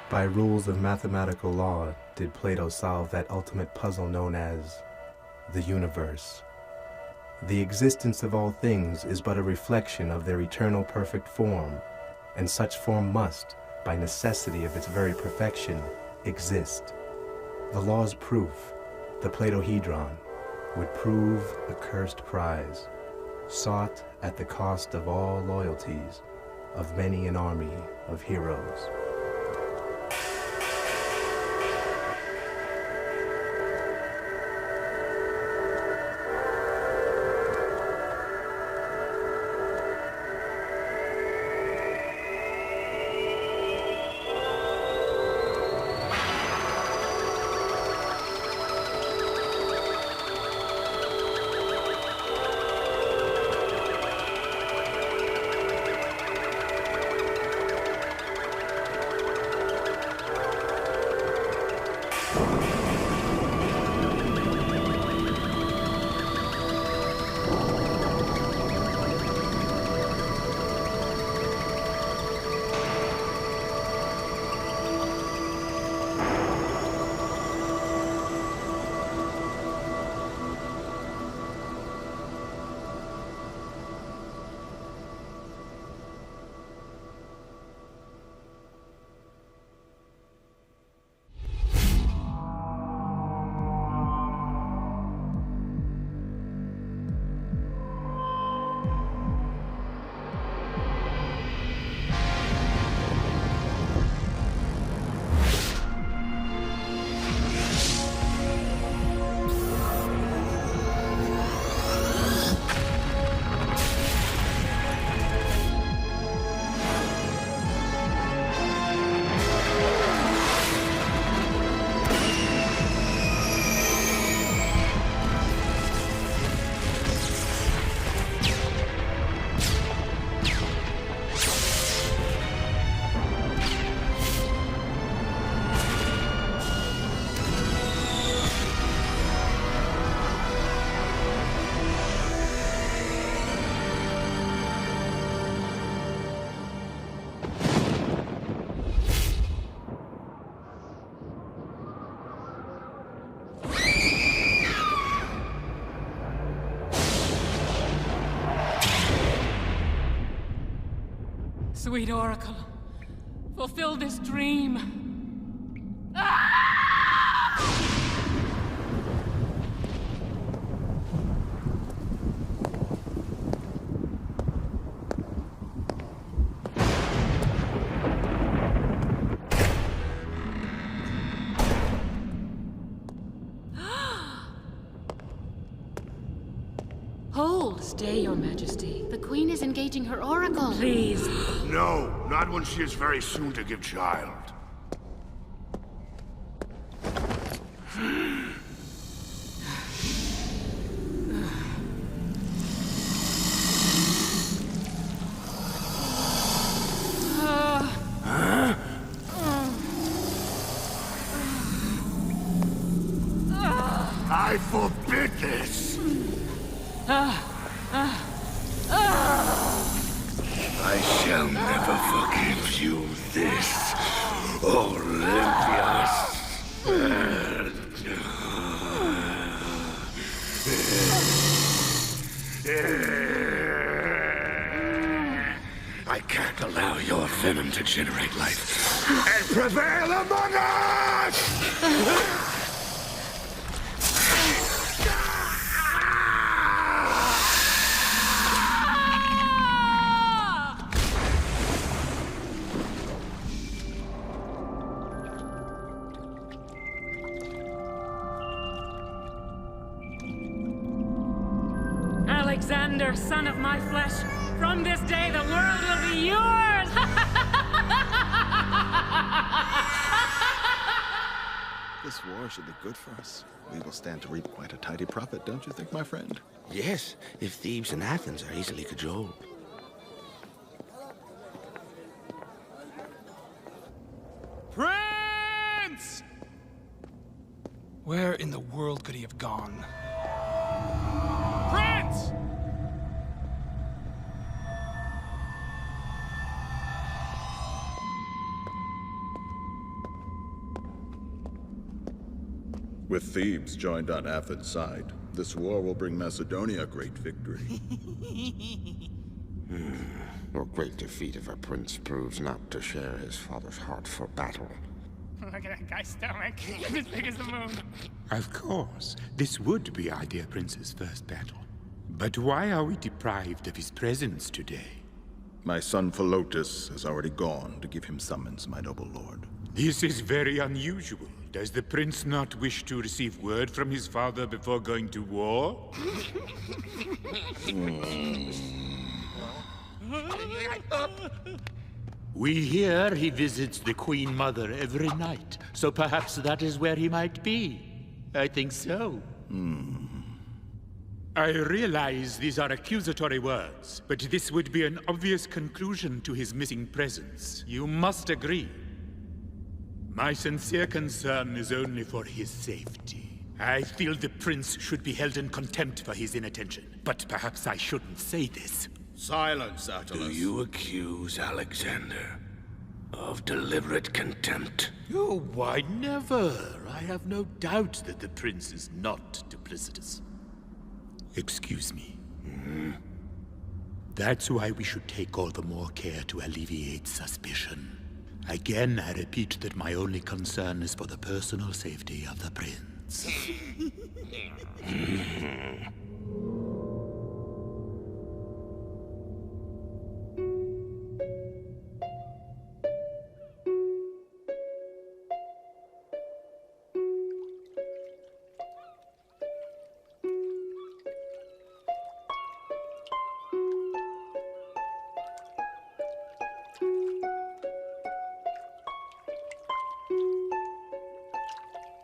By rules of mathematical law did Plato solve that ultimate puzzle known as the universe. The existence of all things is but a reflection of their eternal perfect form, and such form must, by necessity of its very perfection, exist. The law's proof, the Platohedron, would prove a cursed prize, sought at the cost of all loyalties, of many an army of heroes. Sweet Oracle, fulfill this dream. Hold, stay, Your Majesty. The Queen is engaging her Oracle. Please. No, not when she is very soon to give child. I forbid this! I shall never forgive you this, Olympias. I can't allow your venom to generate life and prevail among us! Alexander, son of my flesh, from this day the world will be yours! This war should be good for us. We will stand to reap quite a tidy profit, don't you think, my friend? Yes, if Thebes and Athens are easily cajoled. Prince! Where in the world could he have gone? Prince! With Thebes joined on Athens' side, this war will bring Macedonia great victory. A great defeat if a prince proves not to share his father's heart for battle. Look at that guy's stomach. As big as the moon. Of course, this would be our dear prince's first battle. But why are we deprived of his presence today? My son Philotas has already gone to give him summons, my noble lord. This is very unusual. Does the prince not wish to receive word from his father before going to war? We hear he visits the Queen Mother every night, so perhaps that is where he might be. I think so. I realize these are accusatory words, but this would be an obvious conclusion to his missing presence. You must agree. My sincere concern is only for his safety. I feel the prince should be held in contempt for his inattention, but perhaps I shouldn't say this. Silence, Attalus. Do you accuse Alexander of deliberate contempt? Oh, why never? I have no doubt that the prince is not duplicitous. Excuse me. That's why we should take all the more care to alleviate suspicion. Again, I repeat that my only concern is for the personal safety of the prince.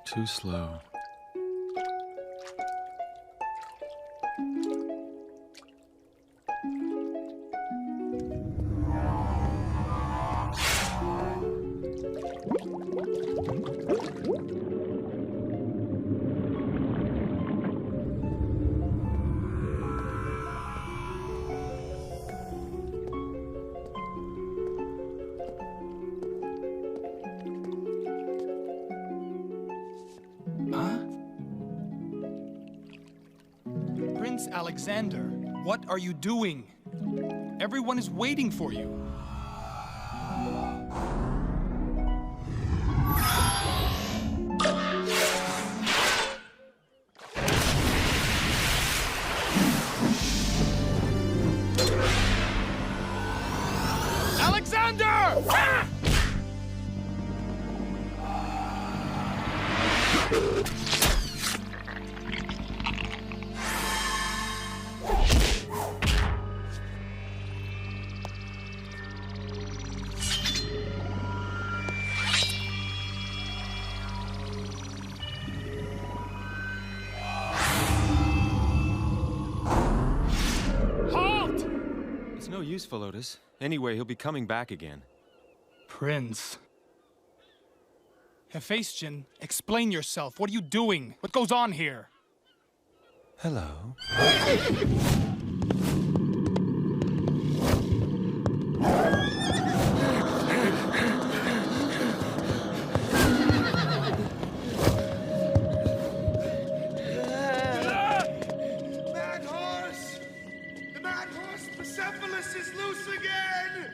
Too slow. Prince Alexander, what are you doing? Everyone is waiting for you. Alexander! Ah! No use, Philotas. Anyway, he'll be coming back again. Prince. Hephaestion, explain yourself. What are you doing? What goes on here? Hello. Is loose again!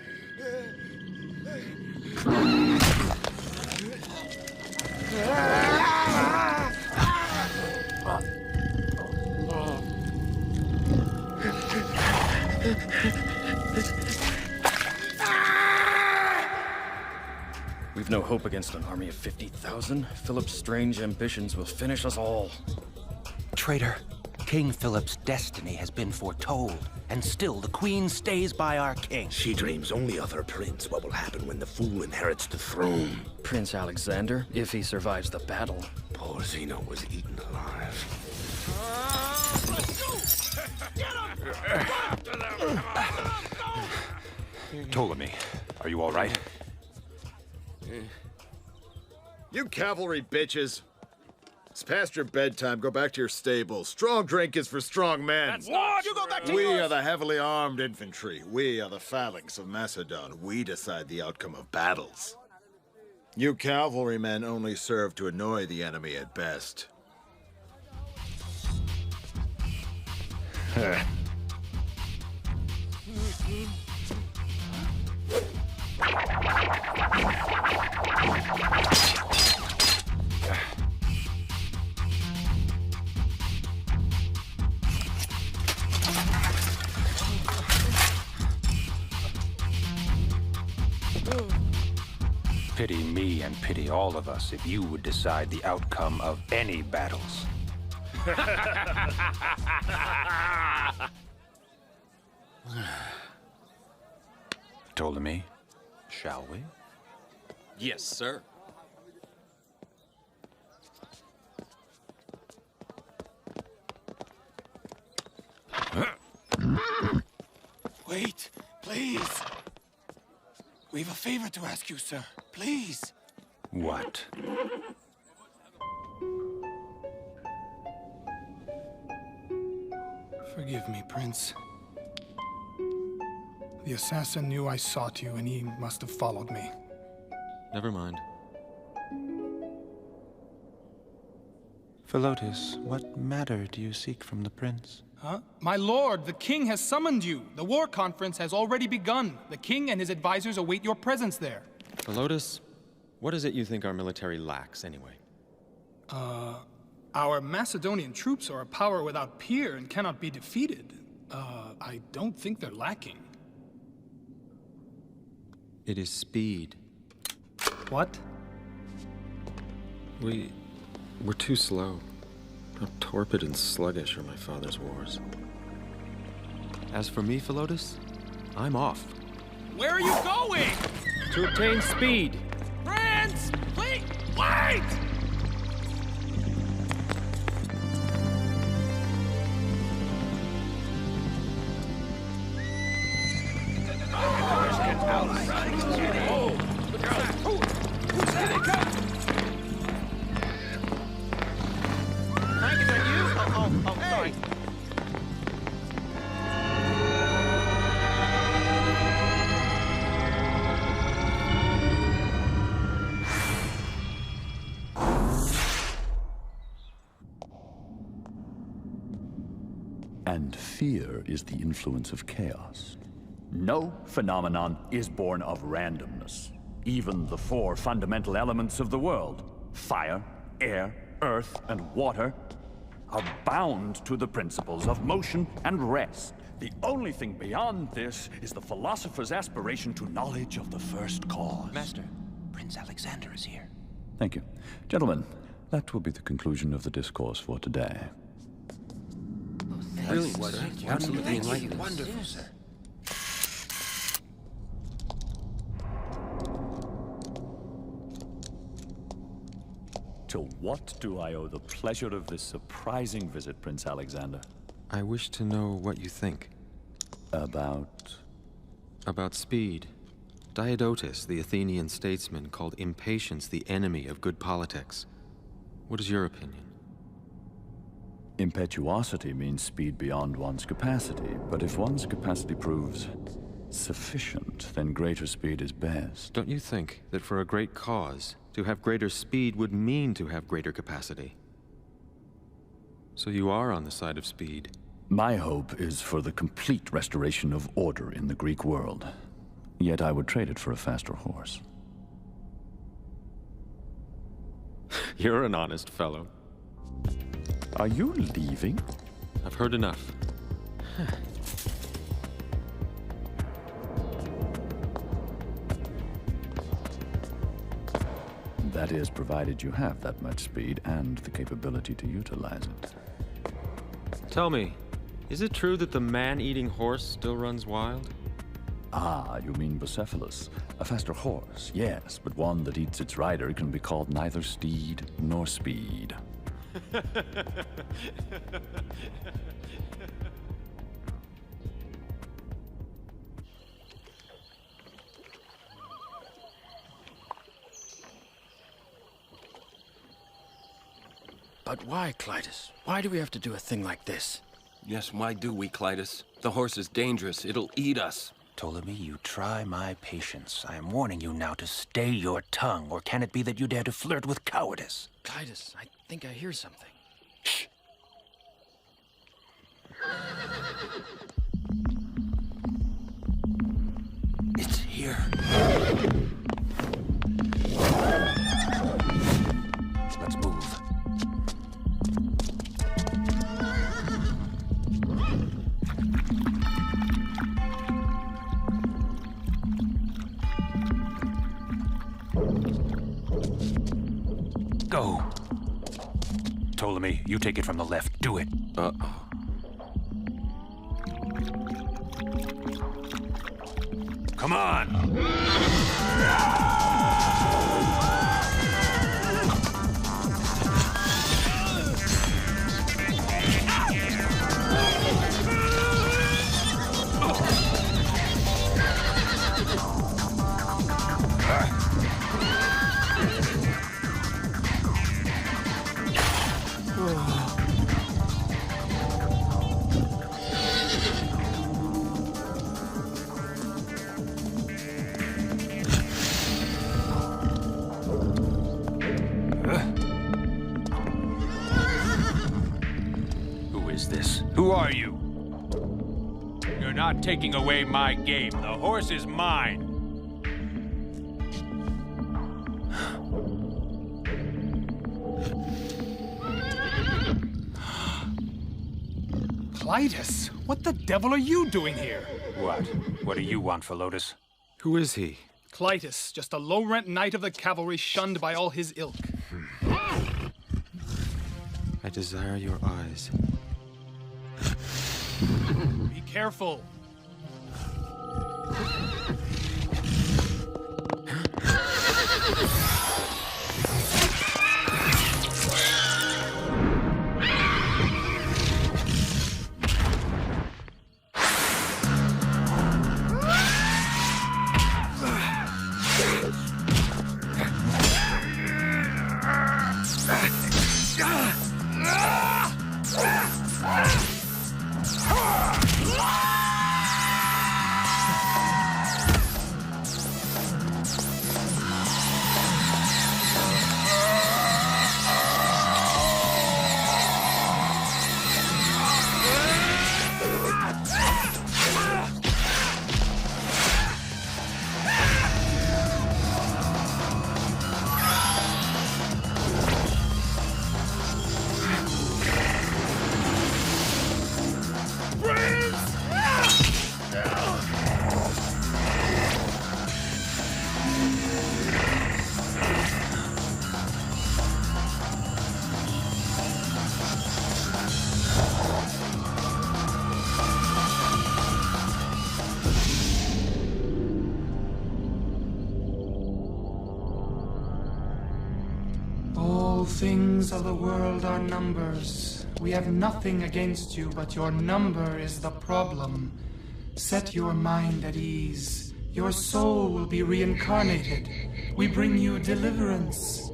We've no hope against an army of 50,000. Philip's strange ambitions will finish us all. Traitor, King Philip's destiny has been foretold, and still the queen stays by our king. She dreams only of her prince, what will happen when the fool inherits the throne. Prince Alexander, if he survives the battle. Poor Zeno was eaten alive. Ptolemy, are you all right? You cavalry bitches. It's past your bedtime. Go back to your stable. Strong drink is for strong men. That's what? You go back to We yours. are the heavily armed infantry. We are the phalanx of Macedon. We decide the outcome of battles. You cavalrymen only serve to annoy the enemy at best. Pity me and pity all of us if you would decide the outcome of any battles. Ptolemy, shall we? Yes, sir. Wait, please. We've a favor to ask you, sir. Please. What? Forgive me, Prince. The assassin knew I sought you, and he must have followed me. Never mind. Philotas, what matter do you seek from the prince? Huh? My lord, the king has summoned you. The war conference has already begun. The king and his advisors await your presence there. Philotas, what is it you think our military lacks, anyway? Our Macedonian troops are a power without peer and cannot be defeated. I don't think they're lacking. It is speed. What? We're too slow. How torpid and sluggish are my father's wars. As for me, Philotas, I'm off. Where are you going? To obtain speed. Prince! Please, wait! And fear is the influence of chaos. No phenomenon is born of randomness. Even the four fundamental elements of the world, fire, air, earth, and water, are bound to the principles of motion and rest. The only thing beyond this is the philosopher's aspiration to knowledge of the first cause. Master, Prince Alexander is here. Thank you. Gentlemen, that will be the conclusion of the discourse for today. Brilliant, sir. Absolutely enlightened. Wonderful, sir. To what do I owe the pleasure of this surprising visit, Prince Alexander? I wish to know what you think. About speed. Diodotus, the Athenian statesman, called impatience the enemy of good politics. What is your opinion? Impetuosity means speed beyond one's capacity, but if one's capacity proves sufficient, then greater speed is best. Don't you think that for a great cause, to have greater speed would mean to have greater capacity? So you are on the side of speed. My hope is for the complete restoration of order in the Greek world. Yet I would trade it for a faster horse. You're an honest fellow. Are you leaving? I've heard enough. That is, provided you have that much speed and the capability to utilize it. Tell me, is it true that the man-eating horse still runs wild? Ah, you mean Bucephalus. A faster horse, yes, but one that eats its rider can be called neither steed nor speed. But why, Clytus? Why do we have to do a thing like this? Yes, why do we, Clytus? The horse is dangerous. It'll eat us. Ptolemy, you try my patience. I am warning you now to stay your tongue, or can it be that you dare to flirt with cowardice? Clytus, I think I hear something. Shh! It's here. Let's move. Go. Ptolemy, you take it from the left. Do it. Come on! Who are you? You're not taking away my game. The horse is mine. Clytus, what the devil are you doing here? What? What do you want, Philotas? Who is he? Clytus, just a low-rent knight of the cavalry shunned by all his ilk. I desire your eyes. Be careful. All things of the world are numbers. We have nothing against you, but your number is the problem. Set your mind at ease. Your soul will be reincarnated. We bring you deliverance.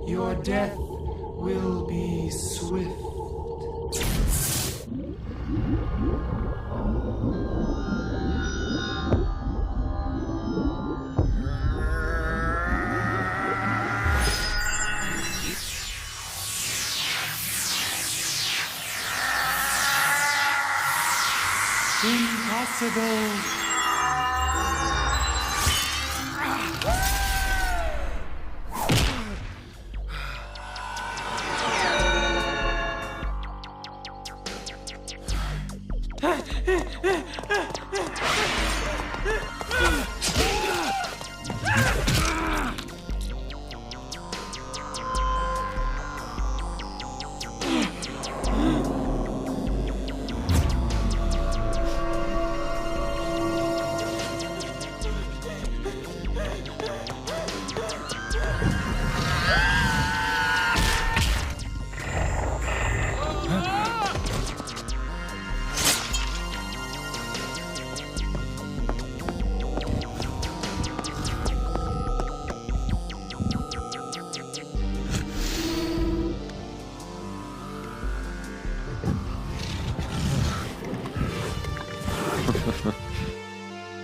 Your death will be swift. Impossible.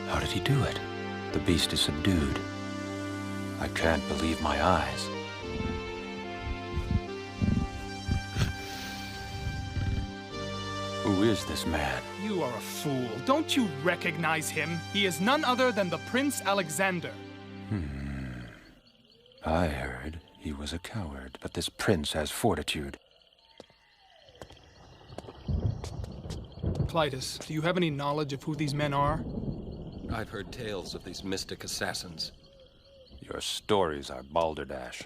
How did he do it? The beast is subdued. I can't believe my eyes. Who is this man? You are a fool. Don't you recognize him? He is none other than the Prince Alexander. I heard he was a coward, but this prince has fortitude. Clytus, do you have any knowledge of who these men are? I've heard tales of these mystic assassins. Your stories are balderdash.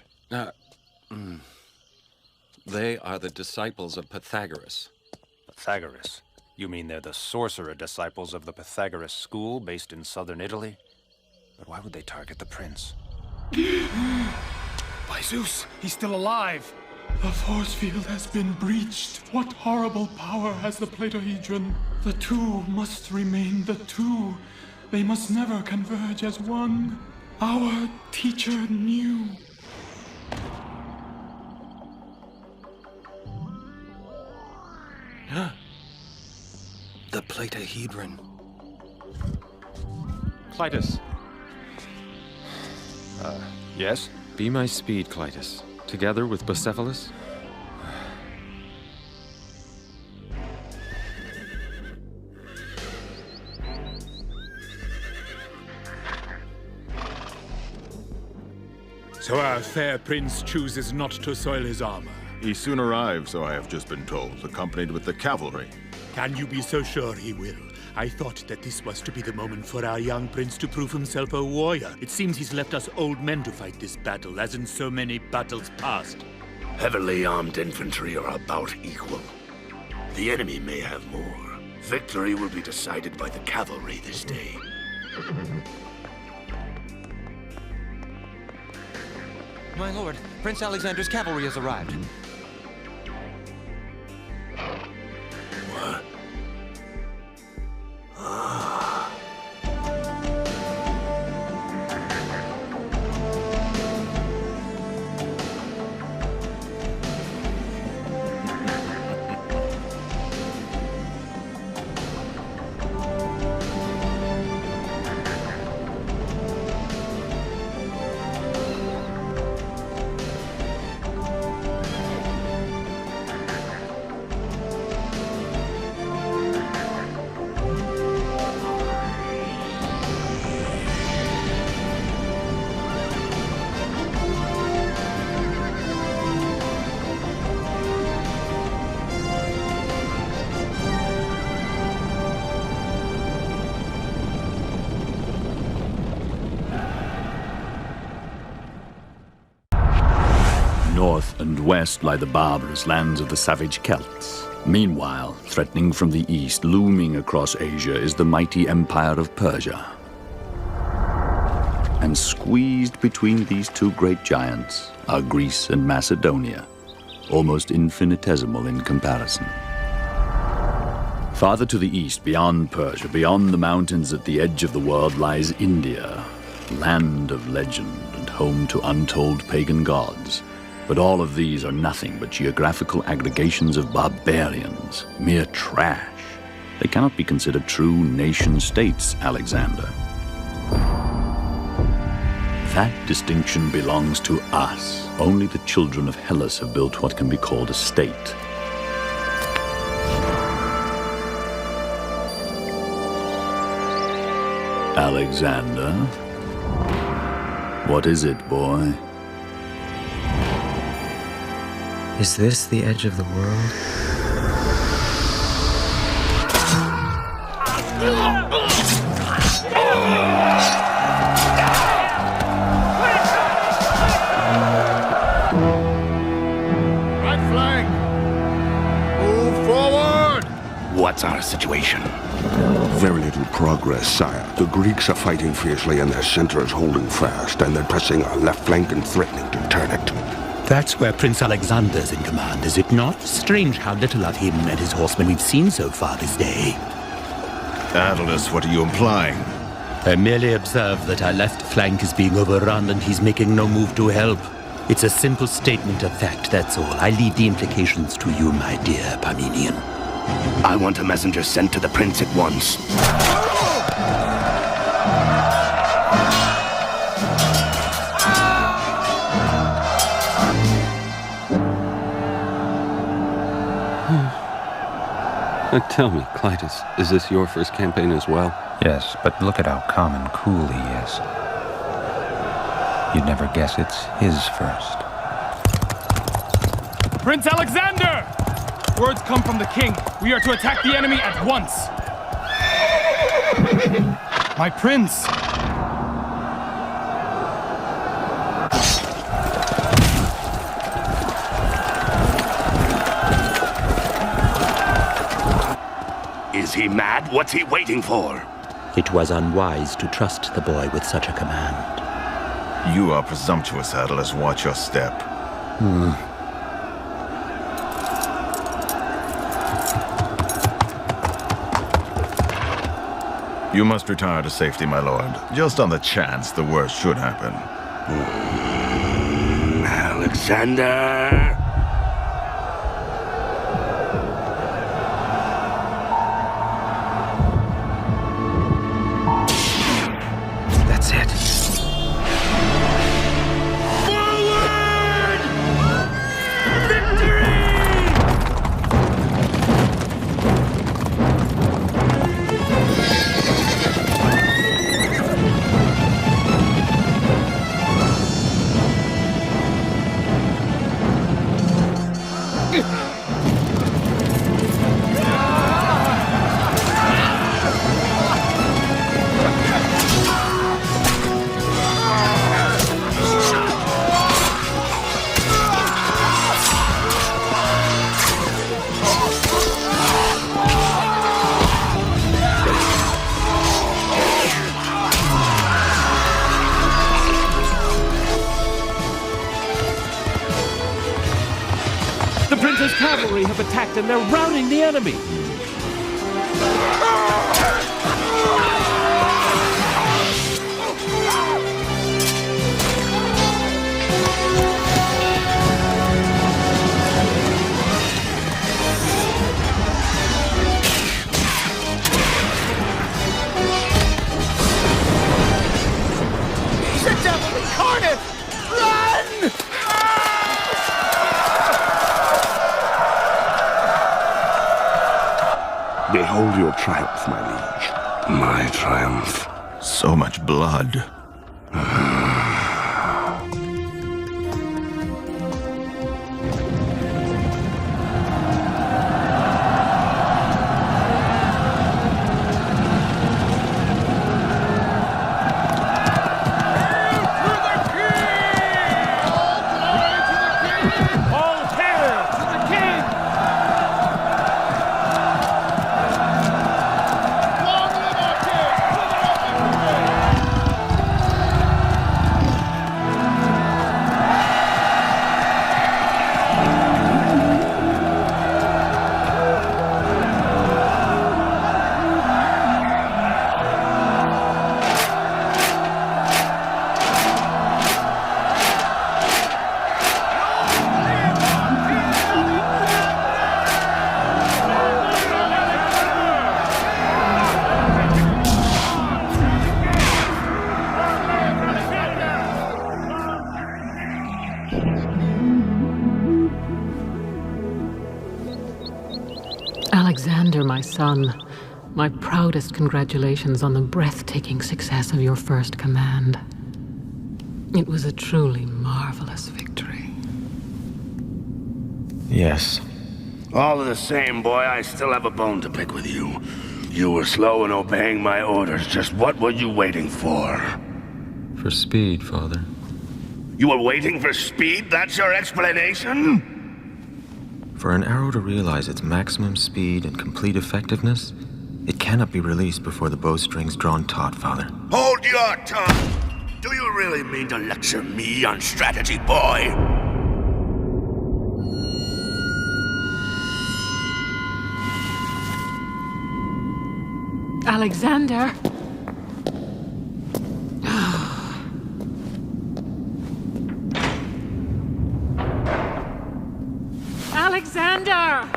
They are the disciples of Pythagoras. Pythagoras? You mean they're the sorcerer disciples of the Pythagoras school based in southern Italy? But why would they target the prince? By Zeus, he's still alive. The force field has been breached. What horrible power has the Platohedron? The two must remain the two. They must never converge as one. Our teacher knew. The Platohedron. Clytus. Yes? Be my speed, Clytus. Together with Bucephalus? So our fair prince chooses not to soil his armor. He soon arrives, so I have just been told, accompanied with the cavalry. Can you be so sure he will? I thought that this was to be the moment for our young prince to prove himself a warrior. It seems he's left us old men to fight this battle, as in so many battles past. Heavily armed infantry are about equal. The enemy may have more. Victory will be decided by the cavalry this day. My lord, Prince Alexander's cavalry has arrived. What? North and west lie the barbarous lands of the savage Celts. Meanwhile, threatening from the east, looming across Asia, is the mighty empire of Persia. And squeezed between these two great giants are Greece and Macedonia, almost infinitesimal in comparison. Farther to the east, beyond Persia, beyond the mountains at the edge of the world, lies India, land of legend and home to untold pagan gods. But all of these are nothing but geographical aggregations of barbarians, mere trash. They cannot be considered true nation-states, Alexander. That distinction belongs to us. Only the children of Hellas have built what can be called a state. Alexander? What is it, boy? Is this the edge of the world? Right flank! Move forward! What's our situation? Very little progress, sire. The Greeks are fighting fiercely and their center is holding fast, and they're pressing our left flank and threatening to turn it. That's where Prince Alexander's in command, is it not? Strange how little of him and his horsemen we've seen so far this day. Attalus, what are you implying? I merely observe that our left flank is being overrun and he's making no move to help. It's a simple statement of fact, that's all. I leave the implications to you, my dear Parmenion. I want a messenger sent to the prince at once. Tell me, Clytus, is this your first campaign as well? Yes, but look at how calm and cool he is. You'd never guess it's his first. Prince Alexander! Words come from the king. We are to attack the enemy at once. My prince! Is he mad? What's he waiting for? It was unwise to trust the boy with such a command. You are presumptuous, Atlas. Watch your step. You must retire to safety, my lord. Just on the chance the worst should happen. Alexander! That's it. Forward! Victory! The prince's cavalry have attacked and they're routing the enemy. The devil incarnate! Run! Behold your triumph, my liege. My triumph. So much blood. All hail to the king! Alexander, my son, my proudest congratulations on the breathtaking success of your first command. It was a truly marvelous victory. Yes. All the same, boy, I still have a bone to pick with you. You were slow in obeying my orders. Just what were you waiting for? For speed, Father. You were waiting for speed? That's your explanation? For an arrow to realize its maximum speed and complete effectiveness, it cannot be released before the bowstring's drawn taut, Father. Hold your tongue! Do you really mean to lecture me on strategy, boy? Alexander! Alexander!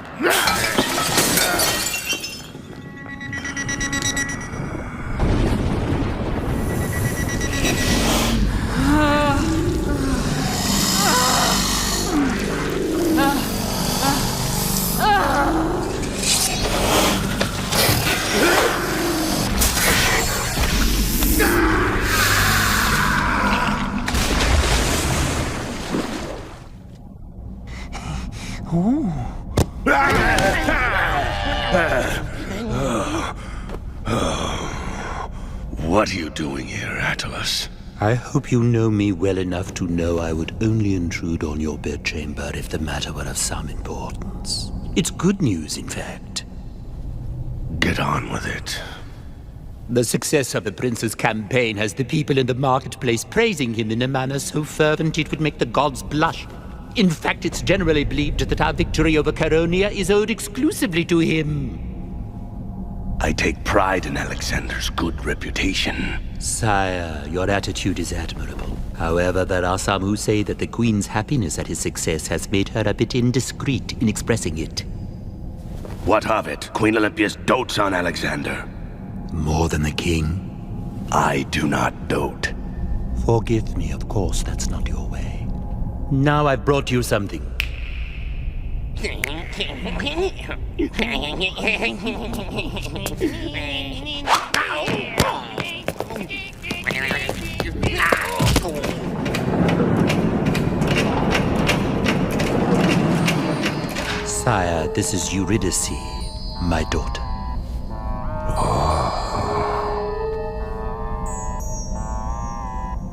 What are you doing here, Attalus? I hope you know me well enough to know I would only intrude on your bedchamber if the matter were of some importance. It's good news, in fact. Get on with it. The success of the prince's campaign has the people in the marketplace praising him in a manner so fervent it would make the gods blush. In fact, it's generally believed that our victory over Caronia is owed exclusively to him. I take pride in Alexander's good reputation. Sire, your attitude is admirable. However, there are some who say that the Queen's happiness at his success has made her a bit indiscreet in expressing it. What of it? Queen Olympias dotes on Alexander. More than the king? I do not dote. Forgive me, of course that's not your way. Now I've brought you something. Sire, this is Eurydice, my daughter.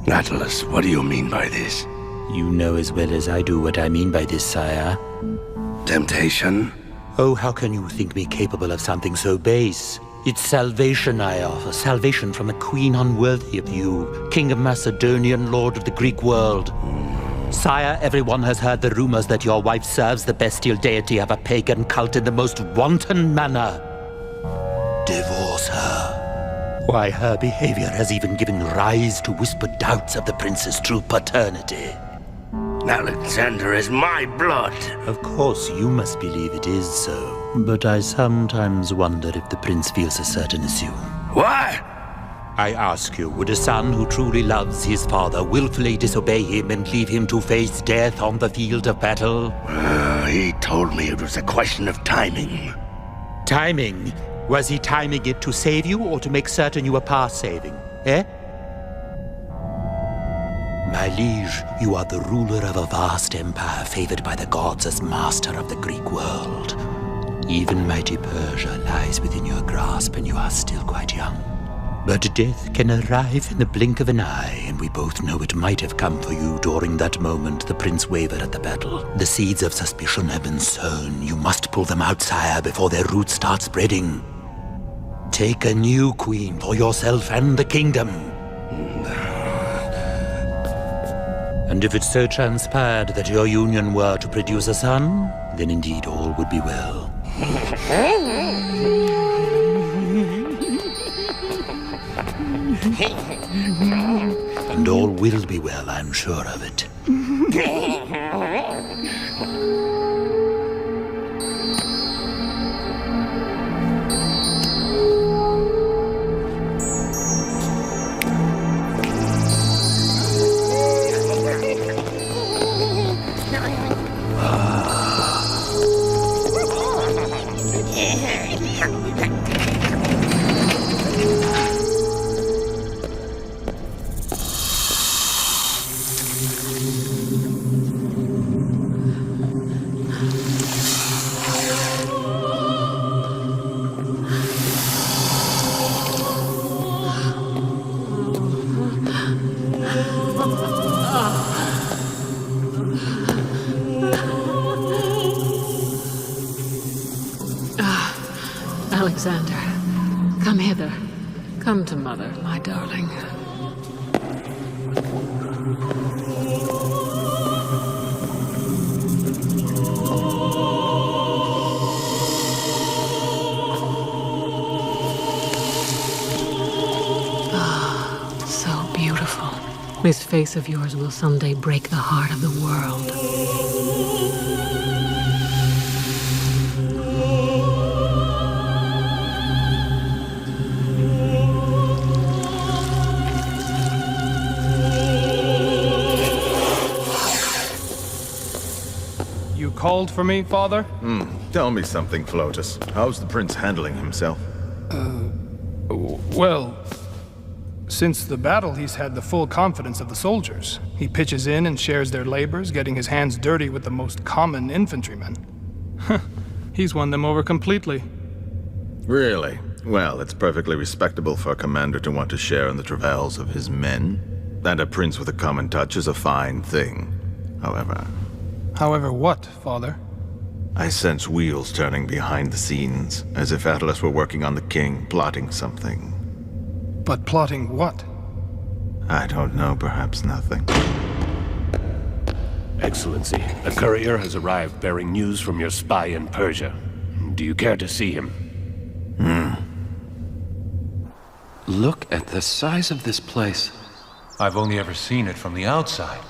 Attalus, what do you mean by this? You know as well as I do what I mean by this, sire. Temptation? Oh, how can you think me capable of something so base? It's salvation I offer, salvation from a queen unworthy of you, King of Macedonia and Lord of the Greek world. Sire, everyone has heard the rumors that your wife serves the bestial deity of a pagan cult in the most wanton manner. Divorce her. Why, her behavior has even given rise to whispered doubts of the prince's true paternity. Alexander is my blood. Of course, you must believe it is so. But I sometimes wonder if the prince feels a certain assume. What? I ask you, would a son who truly loves his father willfully disobey him and leave him to face death on the field of battle? He told me it was a question of timing. Timing? Was he timing it to save you or to make certain you were past saving? Eh? My liege, you are the ruler of a vast empire favored by the gods as master of the Greek world. Even mighty Persia lies within your grasp and you are still quite young. But death can arrive in the blink of an eye, and we both know it might have come for you during that moment the prince wavered at the battle. The seeds of suspicion have been sown. You must pull them out, sire, before their roots start spreading. Take a new queen for yourself and the kingdom. And if it so transpired that your union were to produce a son, then indeed all would be well. And all will be well, I'm sure of it. Alexander, come hither. Come to mother, my darling. Ah, so beautiful. This face of yours will someday break the heart of the world. Called for me, Father? Tell me something, Flotus. How's the prince handling himself? Well, Since the battle, he's had the full confidence of the soldiers. He pitches in and shares their labors, getting his hands dirty with the most common infantrymen. He's won them over completely. Really? Well, it's perfectly respectable for a commander to want to share in the travails of his men. And a prince with a common touch is a fine thing. However... However what, Father? I sense wheels turning behind the scenes, as if Atlas were working on the king, plotting something. But plotting what? I don't know, perhaps nothing. Excellency, a courier has arrived bearing news from your spy in Persia. Do you care to see him? Look at the size of this place. I've only ever seen it from the outside.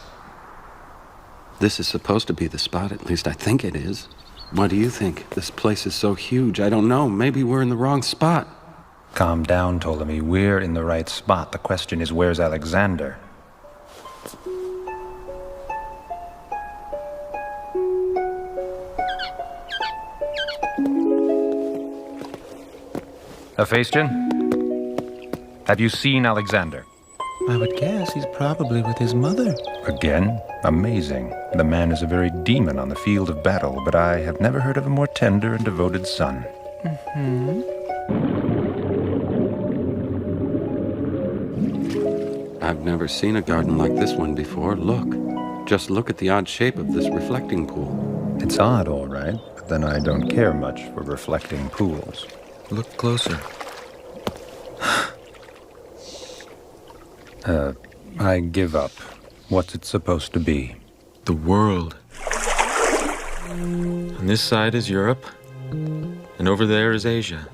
This is supposed to be the spot, at least I think it is. What do you think? This place is so huge, I don't know. Maybe we're in the wrong spot. Calm down, Ptolemy. We're in the right spot. The question is, where's Alexander? Hephaestion? Have you seen Alexander? I would guess he's probably with his mother. Again? Amazing. The man is a very demon on the field of battle, but I have never heard of a more tender and devoted son. I've never seen a garden like this one before. Look. Just look at the odd shape of this reflecting pool. It's odd, all right, but then I don't care much for reflecting pools. Look closer. I give up. What's it supposed to be? The world. On this side is Europe, and over there is Asia.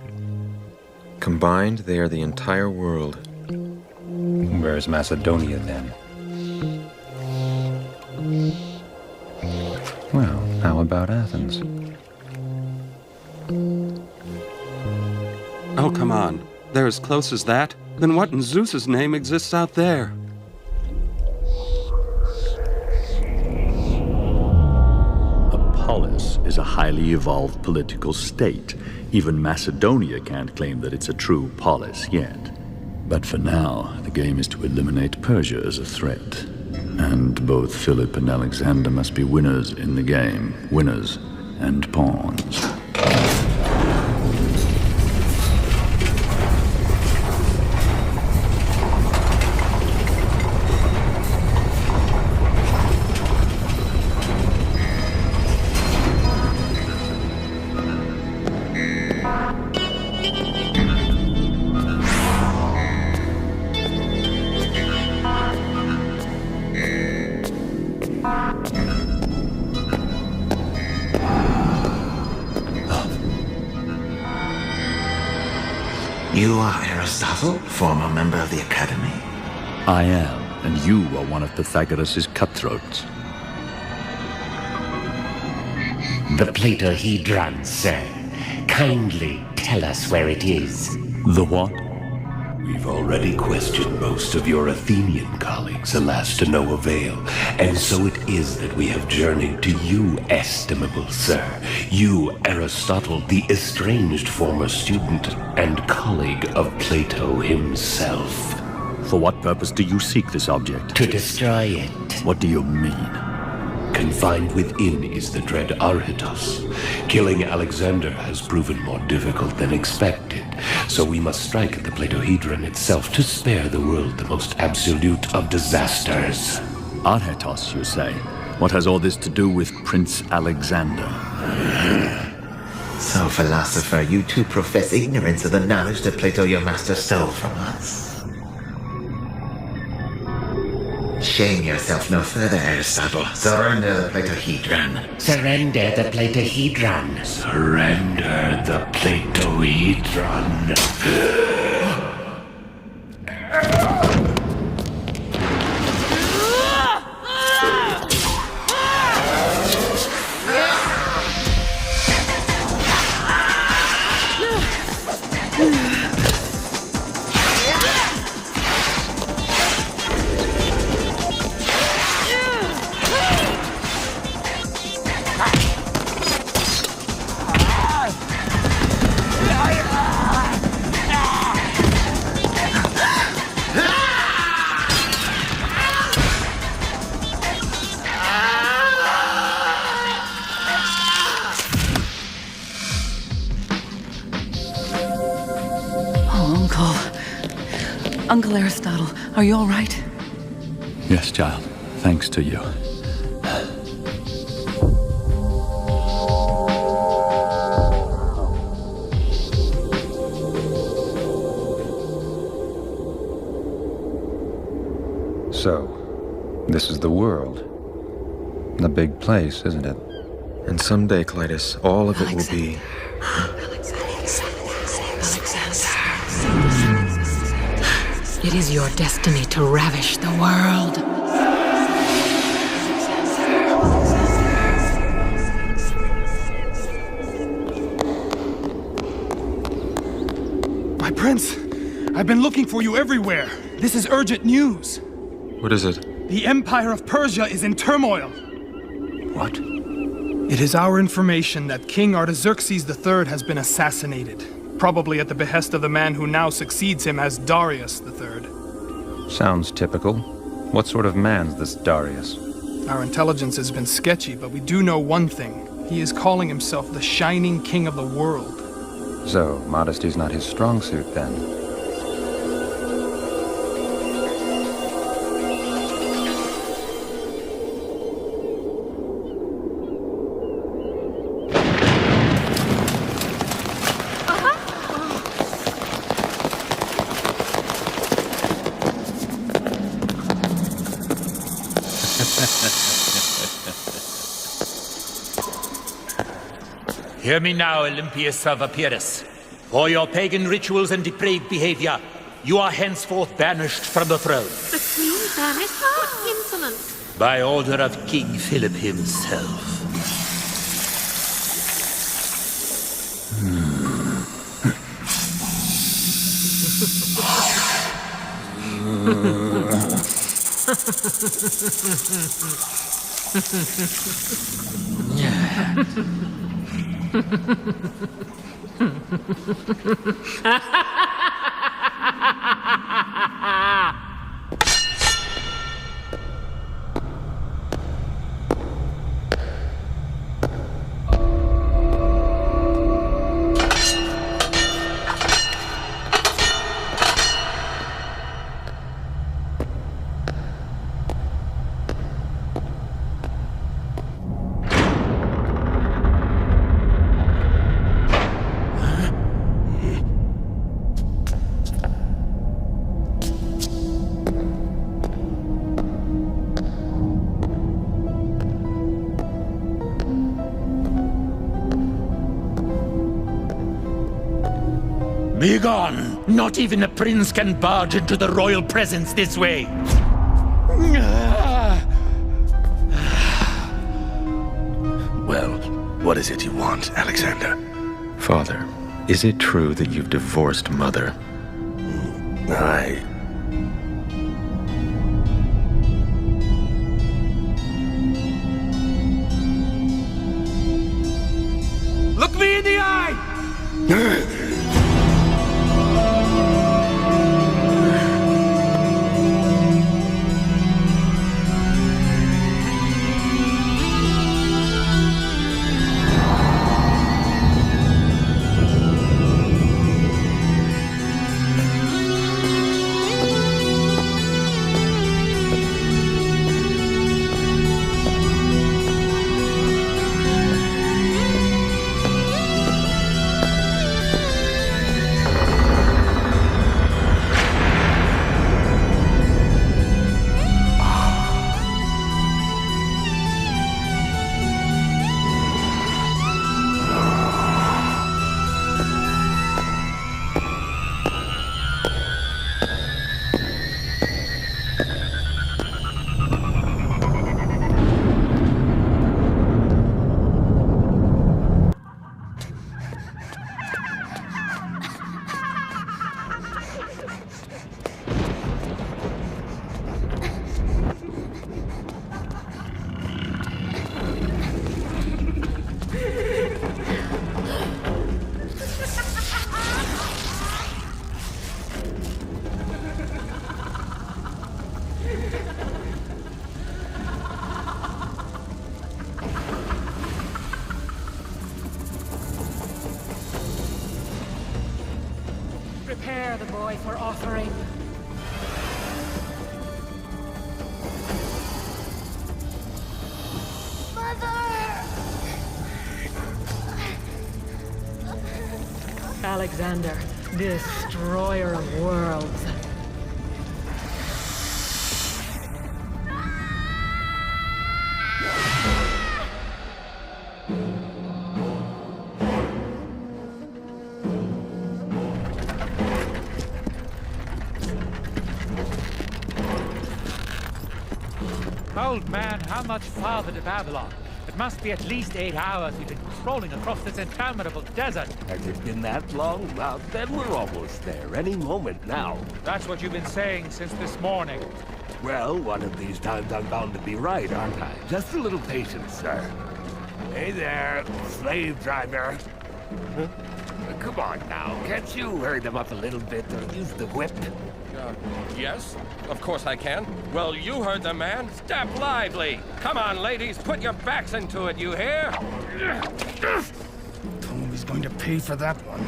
Combined, they are the entire world. Where's Macedonia, then? Well, how about Athens? Oh, come on. They're as close as that? Then what in Zeus's name exists out there? A polis is a highly evolved political state. Even Macedonia can't claim that it's a true polis yet. But for now, the game is to eliminate Persia as a threat. And both Philip and Alexander must be winners in the game. Winners and pawns. You are Aristotle, former member of the Academy? I am, and you are one of Pythagoras' cutthroats. The Platohedron, sir. Kindly tell us where it is. The what? We've already questioned most of your Athenian colleagues, alas to no avail, and so it is that we have journeyed to you, estimable sir. You, Aristotle, the estranged former student and colleague of Plato himself. For what purpose do you seek this object? To destroy it. What do you mean? Confined within is the dread Arhitos. Killing Alexander has proven more difficult than expected, so we must strike at the Platohedron itself to spare the world the most absolute of disasters. Arhitos, you say? What has all this to do with Prince Alexander? So, philosopher, you too profess ignorance of the knowledge that Plato, your master, stole from us. Shame yourself no further, Aristotle. Surrender the Platohedron. Surrender the Platohedron. Surrender the Platohedron. Uncle Aristotle, are you all right? Yes, child. Thanks to you. So, this is the world. A big place, isn't it? And someday, Clytus, all of it will be... It is your destiny to ravish the world. My prince, I've been looking for you everywhere. This is urgent news. What is it? The Empire of Persia is in turmoil. What? It is our information that King Artaxerxes III has been assassinated, probably at the behest of the man who now succeeds him as Darius III. Sounds typical. What sort of man's this Darius? Our intelligence has been sketchy, but we do know one thing. He is calling himself the Shining King of the World. So, modesty's not his strong suit, then? Hear me now, Olympius of Epirus. For your pagan rituals and depraved behavior, you are henceforth banished from the throne. The queen banished? What insolence! By order of King Philip himself. Begone! Not even a prince can barge into the royal presence this way. Well, what is it you want, Alexander? Father, is it true that you've divorced Mother? Look me in the eye! Prepare the boy for offering. Alexander, destroyer of worlds. Old man, how much farther to Babylon? It must be at least 8 hours we've been crawling across this interminable desert. Has it been that long? Well, then we're almost there. Any moment now. That's what you've been saying since this morning. Well, one of these times I'm bound to be right, aren't I? Just a little patience, sir. Hey there, slave driver. Huh? Come on now, can't you hurry them up a little bit or use the whip? Yes, of course I can. Well, you heard the man. Step lively. Come on, ladies, put your backs into it, you hear? Told him he's going to pay for that one.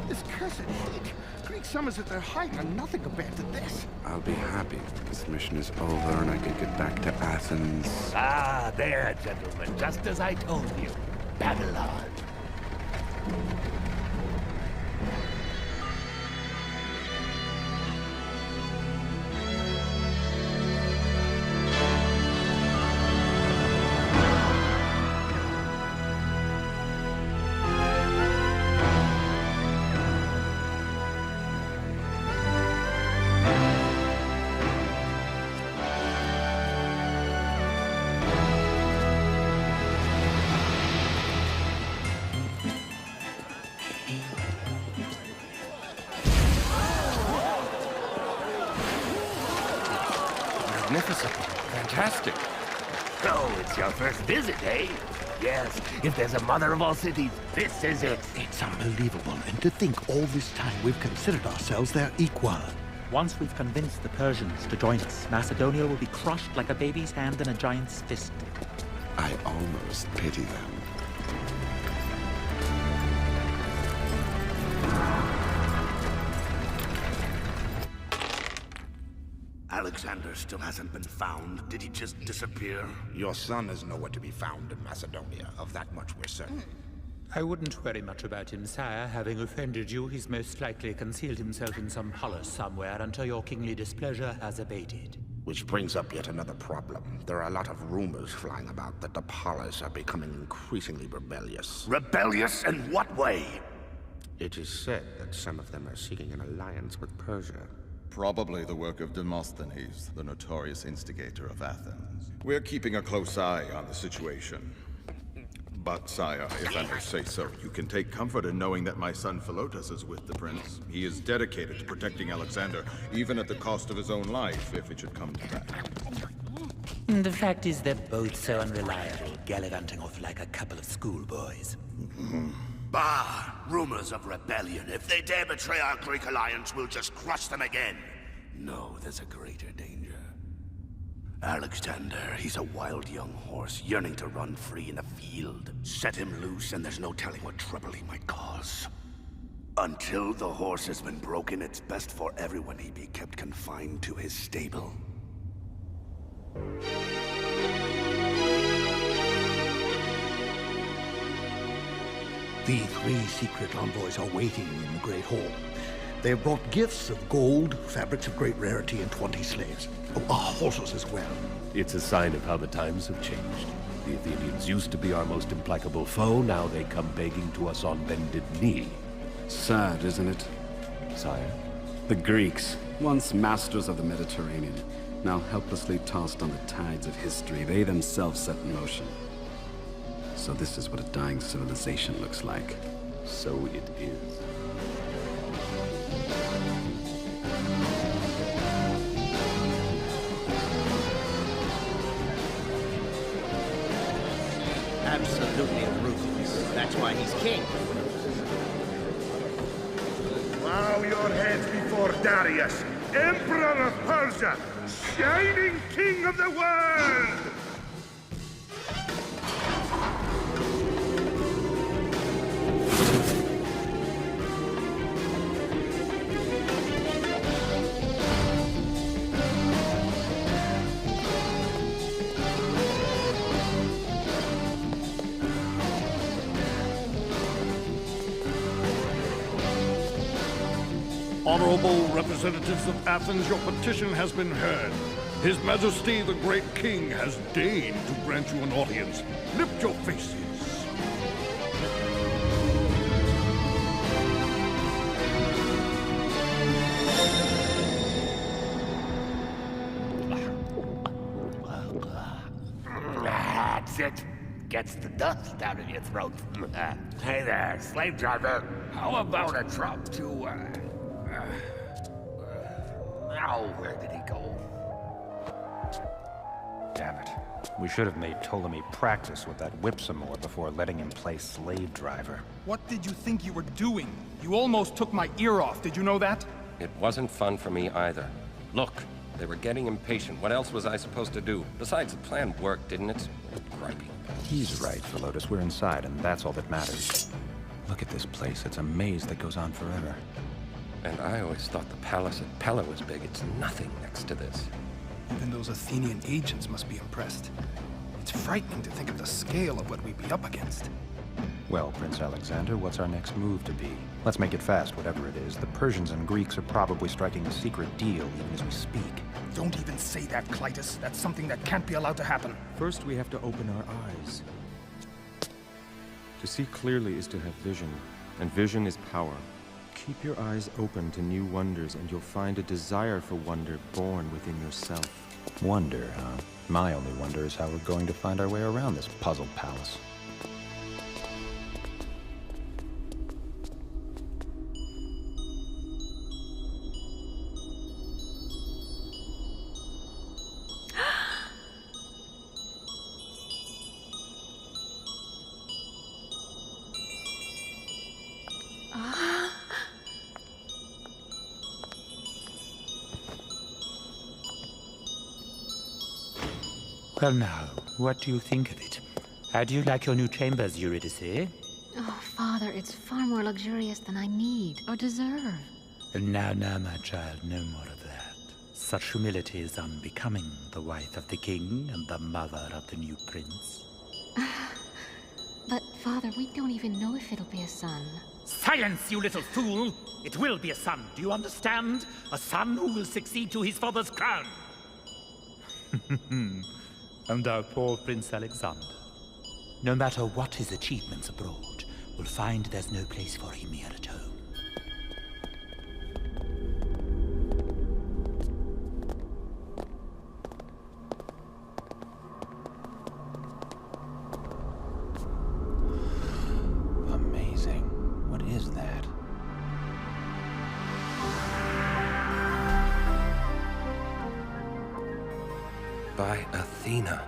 This cursed heat. Greek summers at their height are nothing compared to this. I'll be happy if this mission is over and I can get back to Athens. Ah, there, gentlemen, just as I told you. Babylon. Magnificent. Fantastic. Oh, it's your first visit, eh? Yes, if there's a mother of all cities, this is it. It's unbelievable, and to think all this time we've considered ourselves their equal. Once we've convinced the Persians to join us, Macedonia will be crushed like a baby's hand in a giant's fist. I almost pity them. Alexander still hasn't been found. Did he just disappear? Your son is nowhere to be found in Macedonia. Of that much we're certain. I wouldn't worry much about him, sire. Having offended you, he's most likely concealed himself in some palace somewhere until your kingly displeasure has abated. Which brings up yet another problem. There are a lot of rumors flying about that the Polis are becoming increasingly rebellious. Rebellious in what way? It is said that some of them are seeking an alliance with Persia. Probably the work of Demosthenes, the notorious instigator of Athens. We're keeping a close eye on the situation. But, sire, if I may say so, you can take comfort in knowing that my son Philotas is with the prince. He is dedicated to protecting Alexander, even at the cost of his own life, if it should come to that. The fact is they're both so unreliable, gallivanting off like a couple of schoolboys. Bah! Rumors of rebellion. If they dare betray our Greek alliance, we'll just crush them again. No, there's a greater danger. Alexander, he's a wild young horse, yearning to run free in the field. Set him loose, and there's no telling what trouble he might cause. Until the horse has been broken, it's best for everyone he be kept confined to his stable. The 3 secret envoys are waiting in the Great Hall. They have brought gifts of gold, fabrics of great rarity, and 20 slaves. Oh, our horses as well. It's a sign of how the times have changed. The Athenians used to be our most implacable foe, now they come begging to us on bended knee. Sad, isn't it? Sire? The Greeks, once masters of the Mediterranean, now helplessly tossed on the tides of history they themselves set in motion. So this is what a dying civilization looks like. So it is. Absolutely ruthless. That's why he's king. Bow your heads before Darius, Emperor of Persia, shining king of the world! Honorable representatives of Athens, your petition has been heard. His Majesty, the great king, has deigned to grant you an audience. Lift your faces. That's it. Gets the dust out of your throat. Hey there, slave driver. How about a drop to, oh, where did he go? Damn it. We should have made Ptolemy practice with that whip some more before letting him play slave driver. What did you think you were doing? You almost took my ear off, did you know that? It wasn't fun for me either. Look, they were getting impatient. What else was I supposed to do? Besides, the plan worked, didn't it? Gripey. He's right, Philotas. We're inside, and that's all that matters. Look at this place. It's a maze that goes on forever. And I always thought the palace at Pella was big. It's nothing next to this. Even those Athenian agents must be impressed. It's frightening to think of the scale of what we'd be up against. Well, Prince Alexander, what's our next move to be? Let's make it fast, whatever it is. The Persians and Greeks are probably striking a secret deal even as we speak. Don't even say that, Clytus. That's something that can't be allowed to happen. First, we have to open our eyes. To see clearly is to have vision, and vision is power. Keep your eyes open to new wonders, and you'll find a desire for wonder born within yourself. Wonder, huh? My only wonder is how we're going to find our way around this puzzle palace. Well now, what do you think of it? How do you like your new chambers, Eurydice? Oh, Father, it's far more luxurious than I need or deserve. Now, my child, no more of that. Such humility is unbecoming the wife of the king and the mother of the new prince. But, Father, we don't even know if it'll be a son. Silence, you little fool! It will be a son, do you understand? A son who will succeed to his father's crown. And our poor Prince Alexander. No matter what his achievements abroad, will find there's no place for him here at home. Amazing. What is that? By Athena.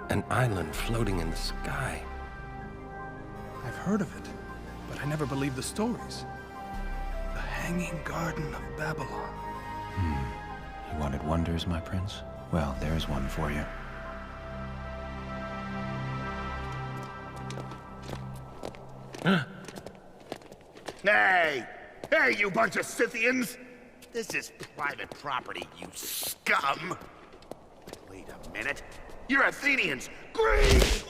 An island floating in the sky. I've heard of it, but I never believed the stories. The Hanging Garden of Babylon. You wanted wonders, my prince? Well, there's one for you. Hey! Hey, you bunch of Scythians! This is private property, you scum! Wait a minute. You're Athenians! Greece!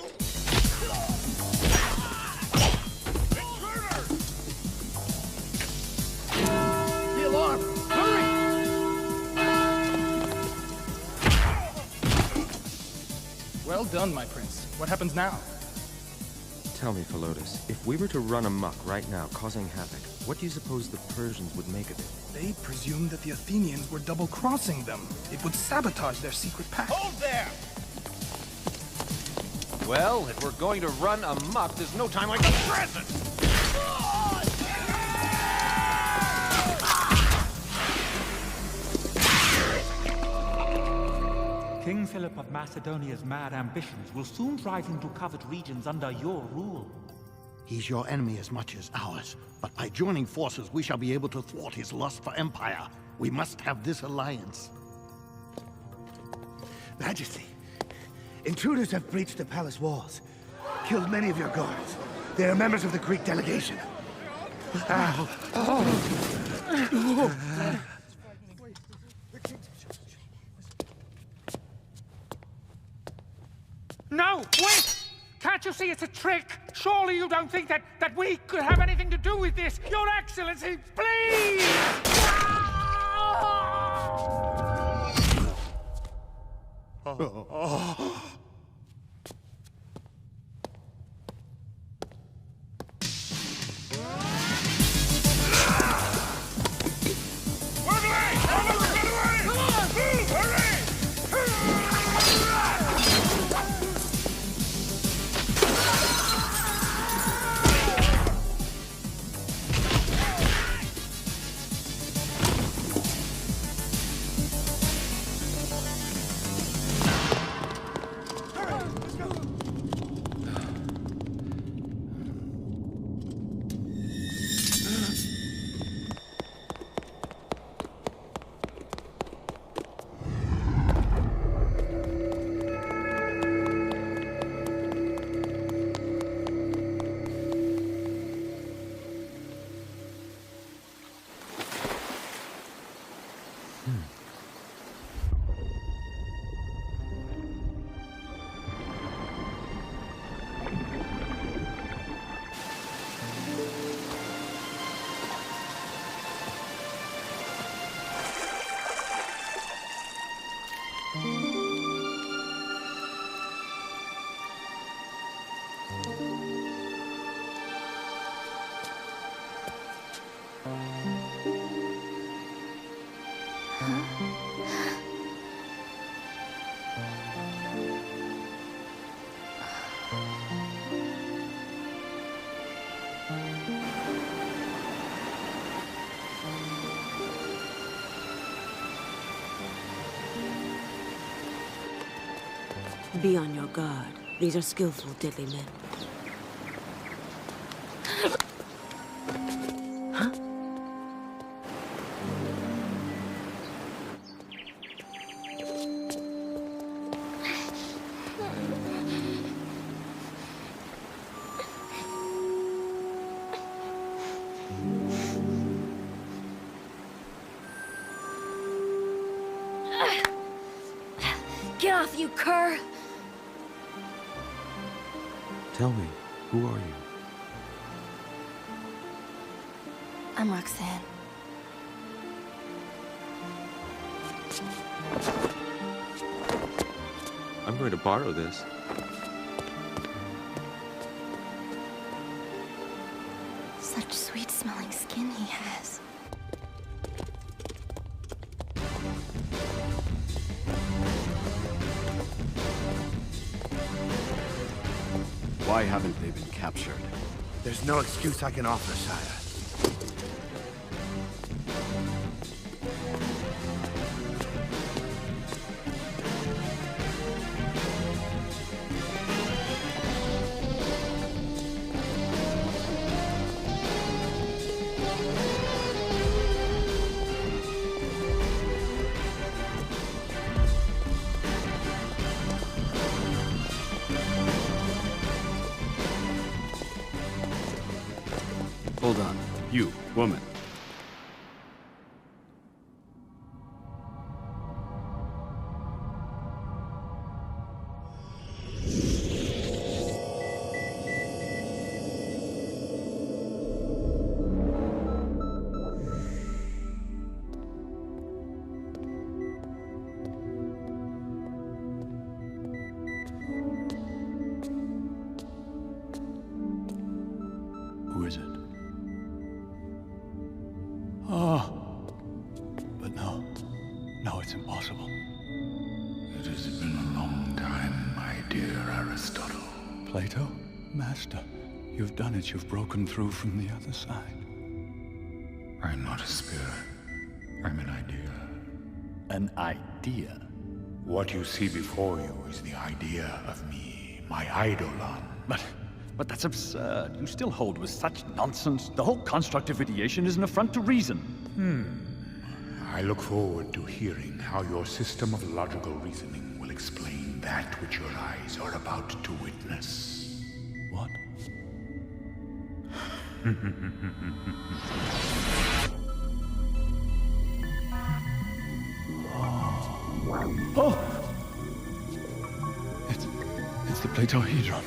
The alarm! Hurry! Well done, my prince. What happens now? Tell me, Philotas, if we were to run amok right now, causing havoc, what do you suppose the Persians would make of it? They presumed that the Athenians were double-crossing them. It would sabotage their secret pact. Hold there! Well, if we're going to run amok, there's no time like the present! King Philip of Macedonia's mad ambitions will soon drive him to covet regions under your rule. He's your enemy as much as ours, but by joining forces, we shall be able to thwart his lust for empire. We must have this alliance. Majesty, intruders have breached the palace walls, killed many of your guards. They are members of the Greek delegation. No, wait! Can't you see it's a trick? Surely you don't think that we could have anything to do with this? Your Excellency, please! Be on your guard. These are skillful, deadly men. Huh? Get off, you cur! Tell me, who are you? I'm Roxanne. I'm going to borrow this. Such sweet-smelling skin he has. Why haven't they been captured? There's no excuse I can offer, sire. Hold on. You, woman. Who is it? Oh. But no. No, it's impossible. It has been a long time, my dear Aristotle. Plato? Master, you've done it. You've broken through from the other side. I'm not a spirit. I'm an idea. An idea? What you see before you is the idea of me, my eidolon. But that's absurd. You still hold with such nonsense. The whole construct of ideation is an affront to reason. I look forward to hearing how your system of logical reasoning will explain that which your eyes are about to witness. What? Oh! It's the Platohedron.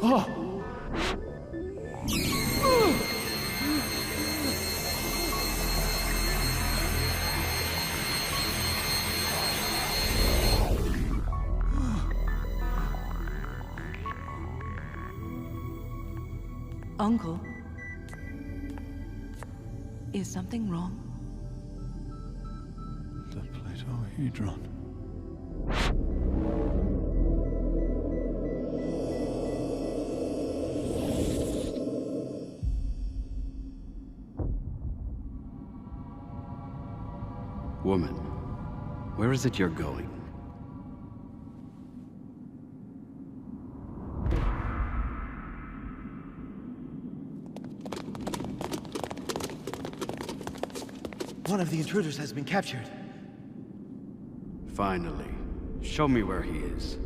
Oh! Uncle, is something wrong? The Platohedron. Woman, where is it you're going? One of the intruders has been captured. Finally. Show me where he is.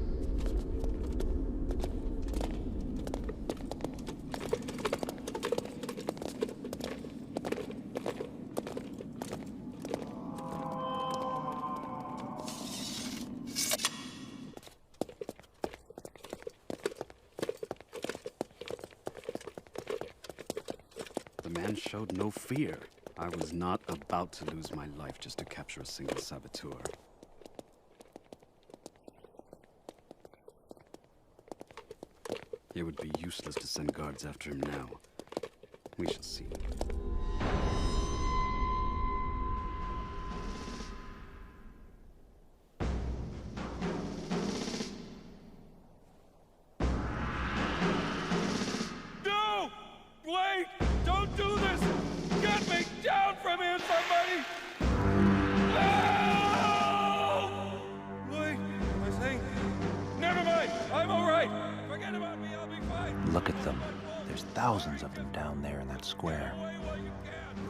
The man showed no fear. I was not about to lose my life just to capture a single saboteur. It would be useless to send guards after him now. We shall see. No! Wait! Don't do this! Get me down from here, somebody! No! Wait, I think... Never mind! I'm all right! Forget about me, I'll be fine! Look at them. There's thousands of them down there in that square.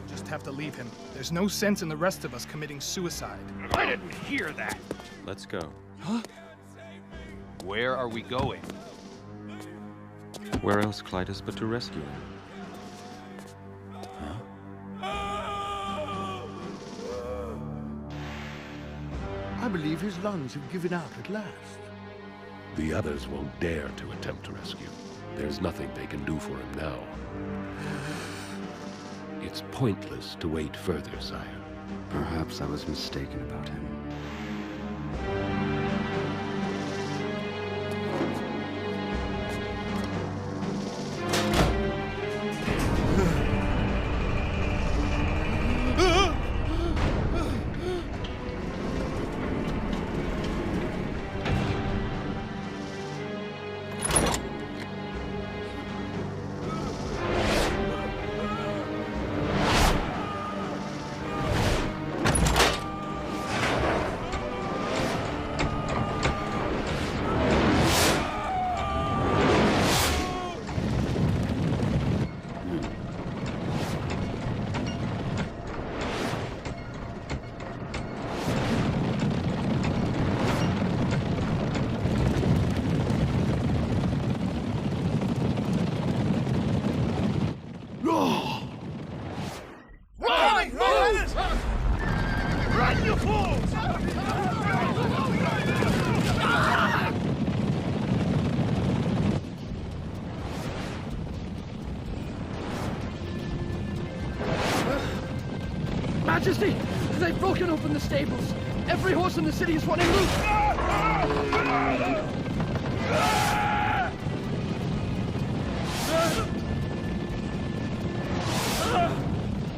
Just have to leave him. There's no sense in the rest of us committing suicide. I didn't hear that! Let's go. Huh? Where are we going? Where else, Clytus, but to rescue him? I believe his lungs have given out at last. The others won't dare to attempt to rescue. There's nothing they can do for him now. It's pointless to wait further, sire. Perhaps I was mistaken about him. Run, you fools! Majesty, they've broken open the stables. Every horse in the city is running loose.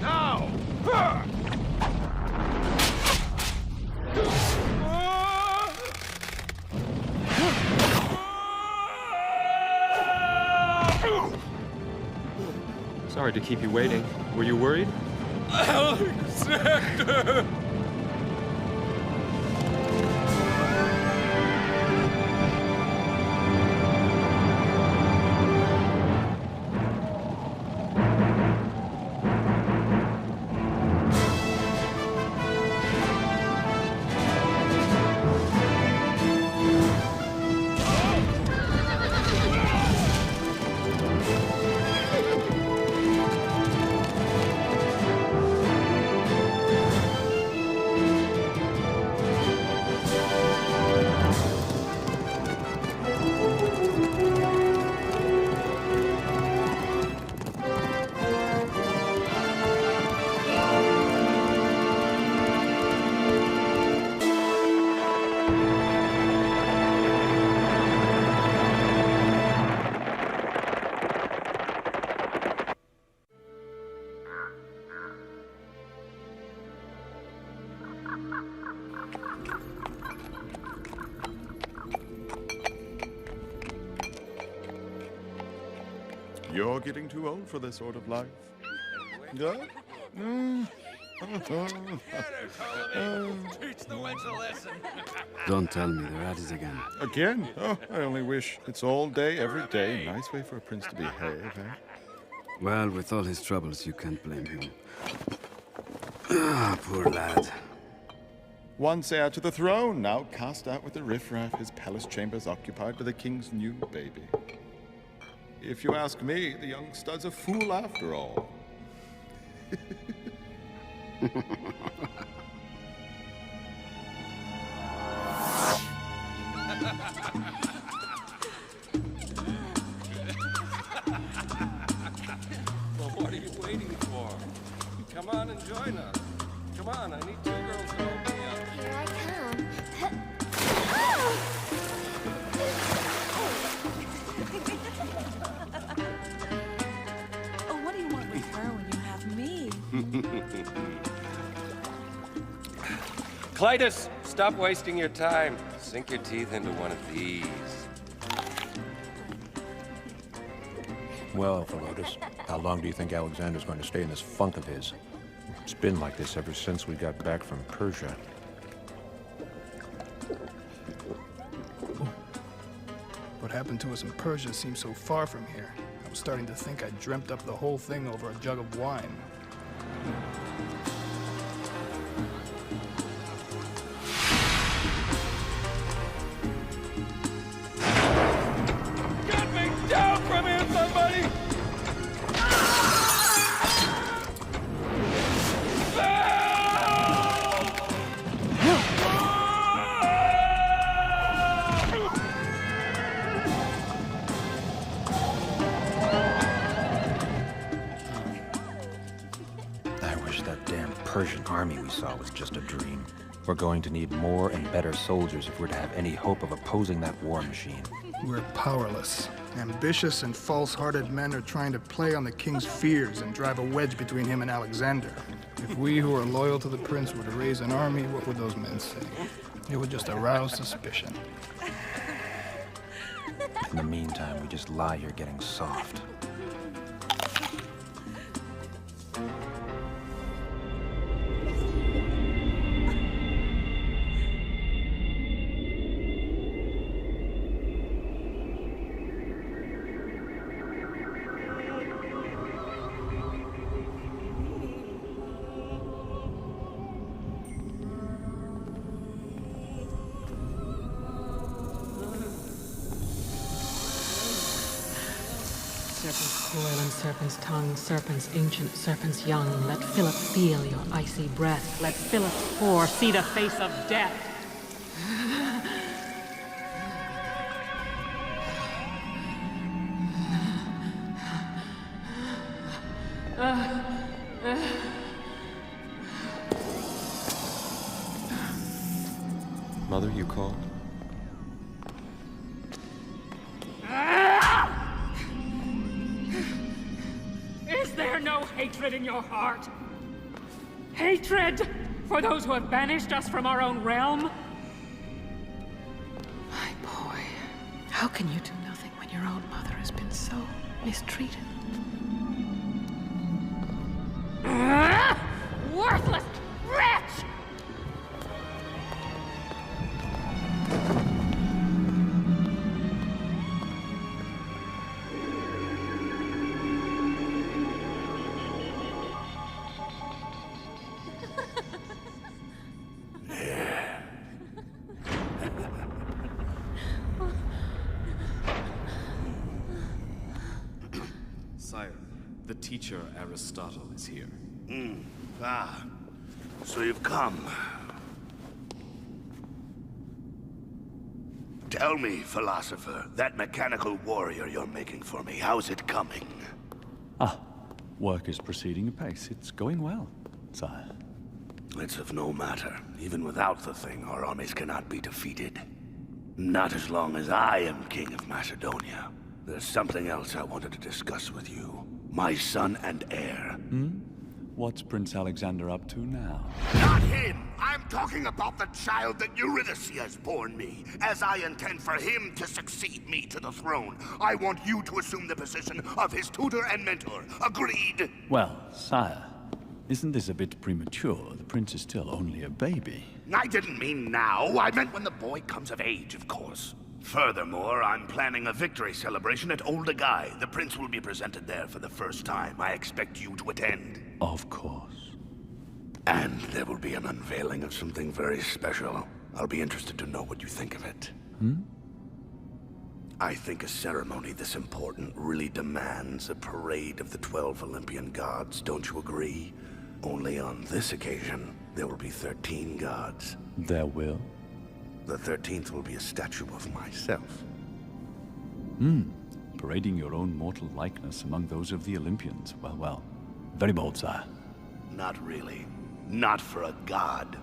Now! Sorry to keep you waiting. Were you worried? Alexander! You're getting too old for this sort of life. Yeah? Teach the wench a lesson. Don't tell me they're at it again. Again? Oh, I only wish. It's all day, every day. Nice way for a prince to behave, eh? Well, with all his troubles, you can't blame him. Ah, poor lad. Once heir to the throne, now cast out with the riffraff, his palace chambers occupied by the king's new baby. If you ask me, the young stud's a fool after all. Well, what are you waiting for? Come on and join us. Come on, I need 2 girls to help me out. Here I come. Oh, what do you want with her when you have me? Clytus, stop wasting your time. Sink your teeth into one of these. Well, Philotas, how long do you think Alexander's going to stay in this funk of his? It's been like this ever since we got back from Persia. What happened to us in Persia seems so far from here. I was starting to think I dreamt up the whole thing over a jug of wine. Get me down from here, somebody! Persian army we saw was just a dream. We're going to need more and better soldiers if we're to have any hope of opposing that war machine. We're powerless. Ambitious and false-hearted men are trying to play on the king's fears and drive a wedge between him and Alexander. If we who are loyal to the prince were to raise an army, what would those men say? It would just arouse suspicion. In the meantime, we just lie here getting soft. Serpent's coil and serpent's tongue, serpents ancient, serpents young. Let Philip feel your icy breath. Let Philip's pour see the face of death. Mother, you called? Is there no hatred in your heart? Hatred for those who have banished us from our own realm? My boy, how can you do nothing when your own mother has been so mistreated? Worthless wretch! Sire, the teacher Aristotle is here. Ah, so you've come. Tell me, philosopher, that mechanical warrior you're making for me, how's it coming? Work is proceeding apace. It's going well, sire. It's of no matter. Even without the thing, our armies cannot be defeated. Not as long as I am king of Macedonia. There's something else I wanted to discuss with you. My son and heir. What's Prince Alexander up to now? Not him! I'm talking about the child that Eurydice has borne me, as I intend for him to succeed me to the throne. I want you to assume the position of his tutor and mentor. Agreed? Well, sire, isn't this a bit premature? The prince is still only a baby. I didn't mean now. I meant when the boy comes of age, of course. Furthermore, I'm planning a victory celebration at Oldegai. The prince will be presented there for the first time. I expect you to attend. Of course. And there will be an unveiling of something very special. I'll be interested to know what you think of it. I think a ceremony this important really demands a parade of the 12 Olympian gods, don't you agree? Only on this occasion, there will be 13 gods. There will? The 13th will be a statue of myself. Parading your own mortal likeness among those of the Olympians. Well, well. Very bold, sire. Not really. Not for a god.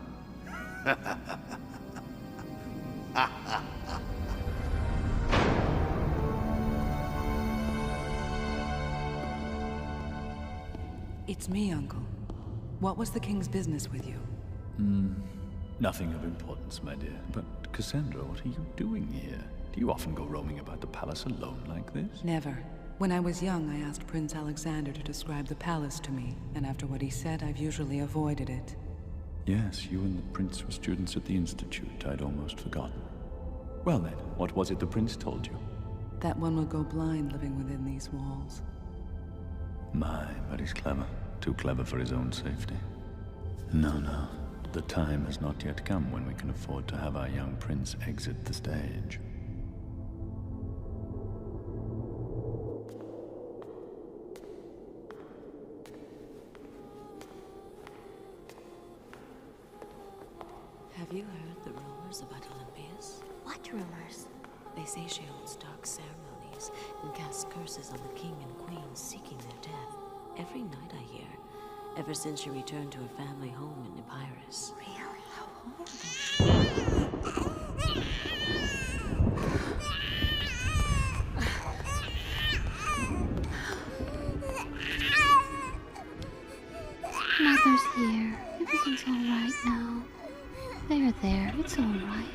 It's me, Uncle. What was the king's business with you? Nothing of importance, my dear. But, Cassandra, what are you doing here? Do you often go roaming about the palace alone like this? Never. When I was young, I asked Prince Alexander to describe the palace to me, and after what he said, I've usually avoided it. Yes, you and the prince were students at the Institute. I'd almost forgotten. Well then, what was it the prince told you? That one will go blind living within these walls. My, but he's clever. Too clever for his own safety. No. The time has not yet come when we can afford to have our young prince exit the stage. Have you heard the rumors about Olympias? What rumors? They say she holds dark ceremonies and casts curses on the king and queen seeking their death. Every night I hear, ever since she returned to her family home in Epirus. Really? How horrible. Mother's here. Everything's all right now. They're there. It's all right.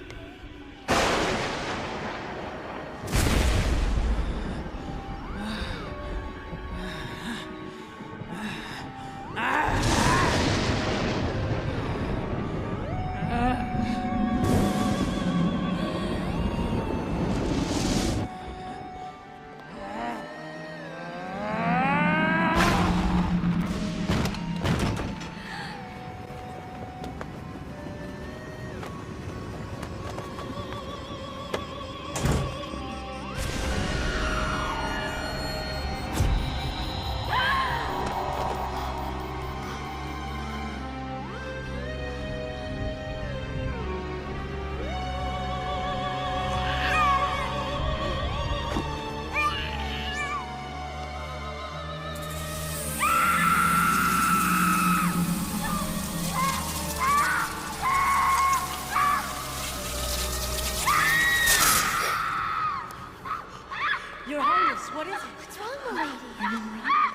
Your Highness, what is it? What's wrong, my lady? Are you all right?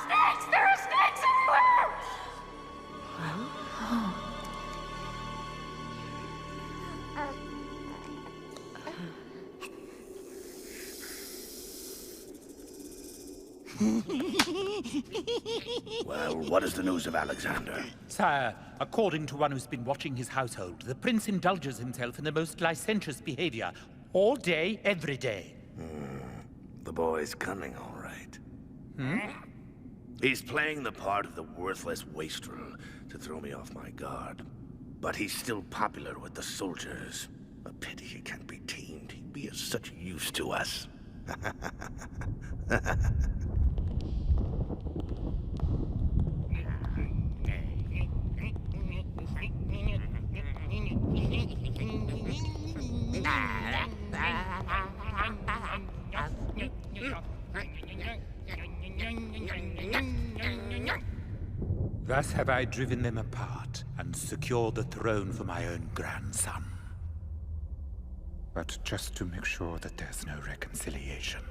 Snakes! There are snakes everywhere! Well, what is the news of Alexander? Sire, according to one who's been watching his household, the prince indulges himself in the most licentious behavior. All day, every day. The boy's cunning, all right. He's playing the part of the worthless wastrel to throw me off my guard. But he's still popular with the soldiers. A pity he can't be tamed. He'd be of such use to us. Thus have I driven them apart and secured the throne for my own grandson. But just to make sure that there's no reconciliation.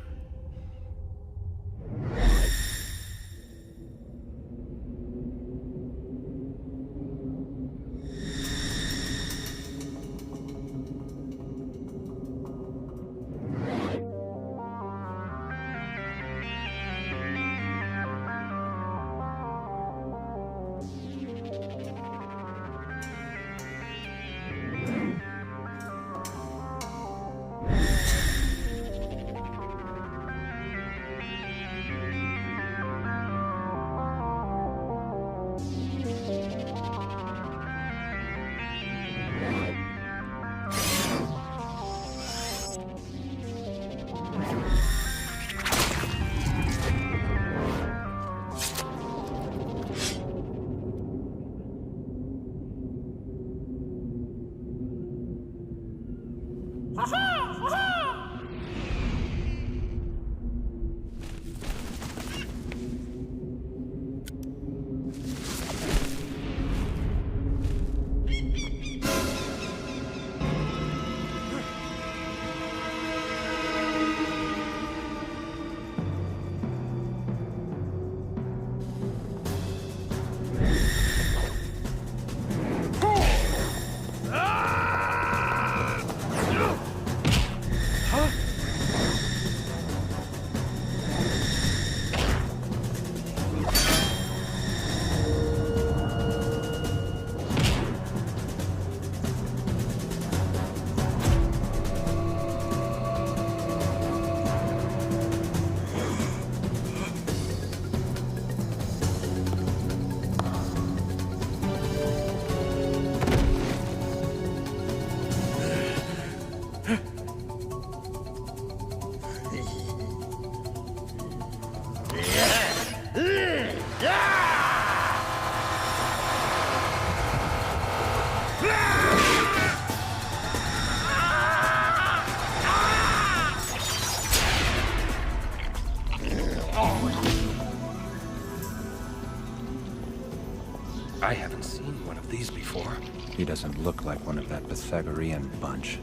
I haven't seen one of these before. He doesn't look like one of that Pythagorean bunch.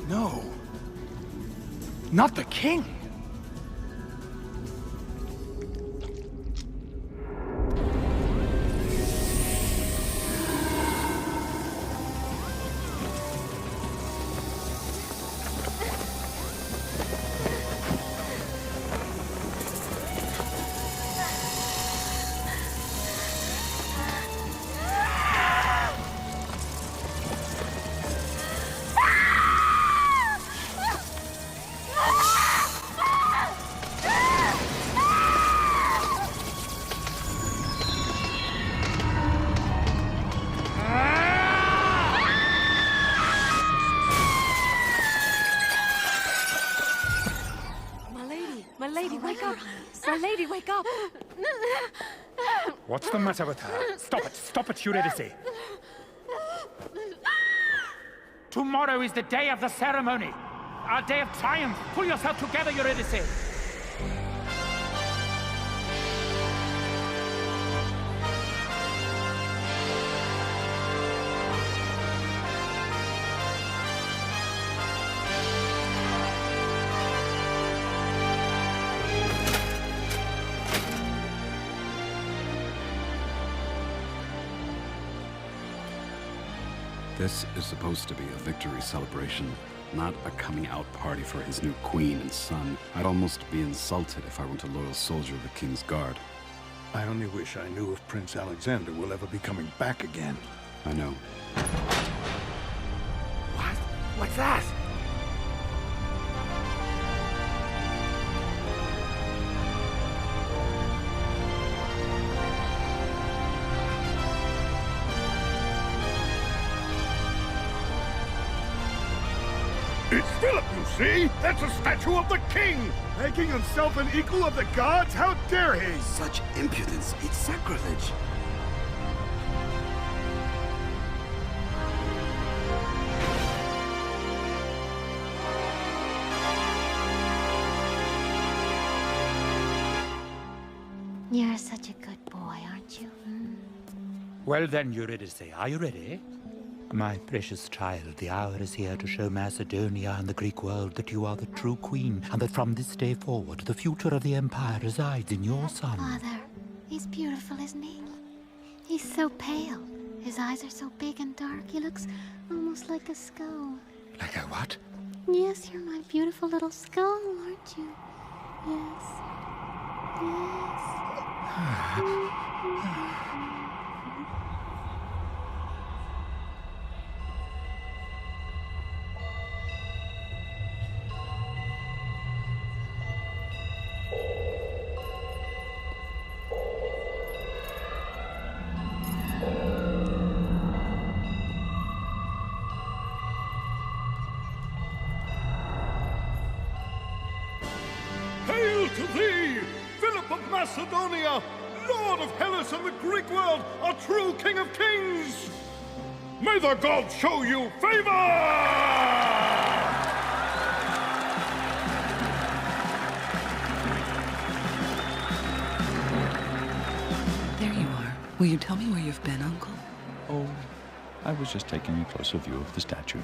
No. Not the king. Wake up! What's the matter with her? Stop it! Stop it, Eurydice! Tomorrow is the day of the ceremony! Our day of triumph! Pull yourself together, Eurydice! This is supposed to be a victory celebration, not a coming out party for his new queen and son. I'd almost be insulted if I weren't a loyal soldier of the King's Guard. I only wish I knew if Prince Alexander will ever be coming back again. I know. What? What's that? It's Philip, you see? That's a statue of the king! Making himself an equal of the gods? How dare he! Such impudence, it's sacrilege. You're such a good boy, aren't you? Well then, Eurydice, are you ready? My precious child, the hour is here to show Macedonia and the Greek world that you are the true queen, and that from this day forward, the future of the empire resides in your son. Father, he's beautiful, isn't he? He's so pale. His eyes are so big and dark, he looks almost like a skull. Like a what? Yes, you're my beautiful little skull, aren't you? Yes. Yes. Hail to thee, Philip of Macedonia, Lord of Hellas and the Greek world, a true King of Kings! May the gods show you favor! There you are. Will you tell me where you've been, Uncle? Oh, I was just taking a closer view of the statues.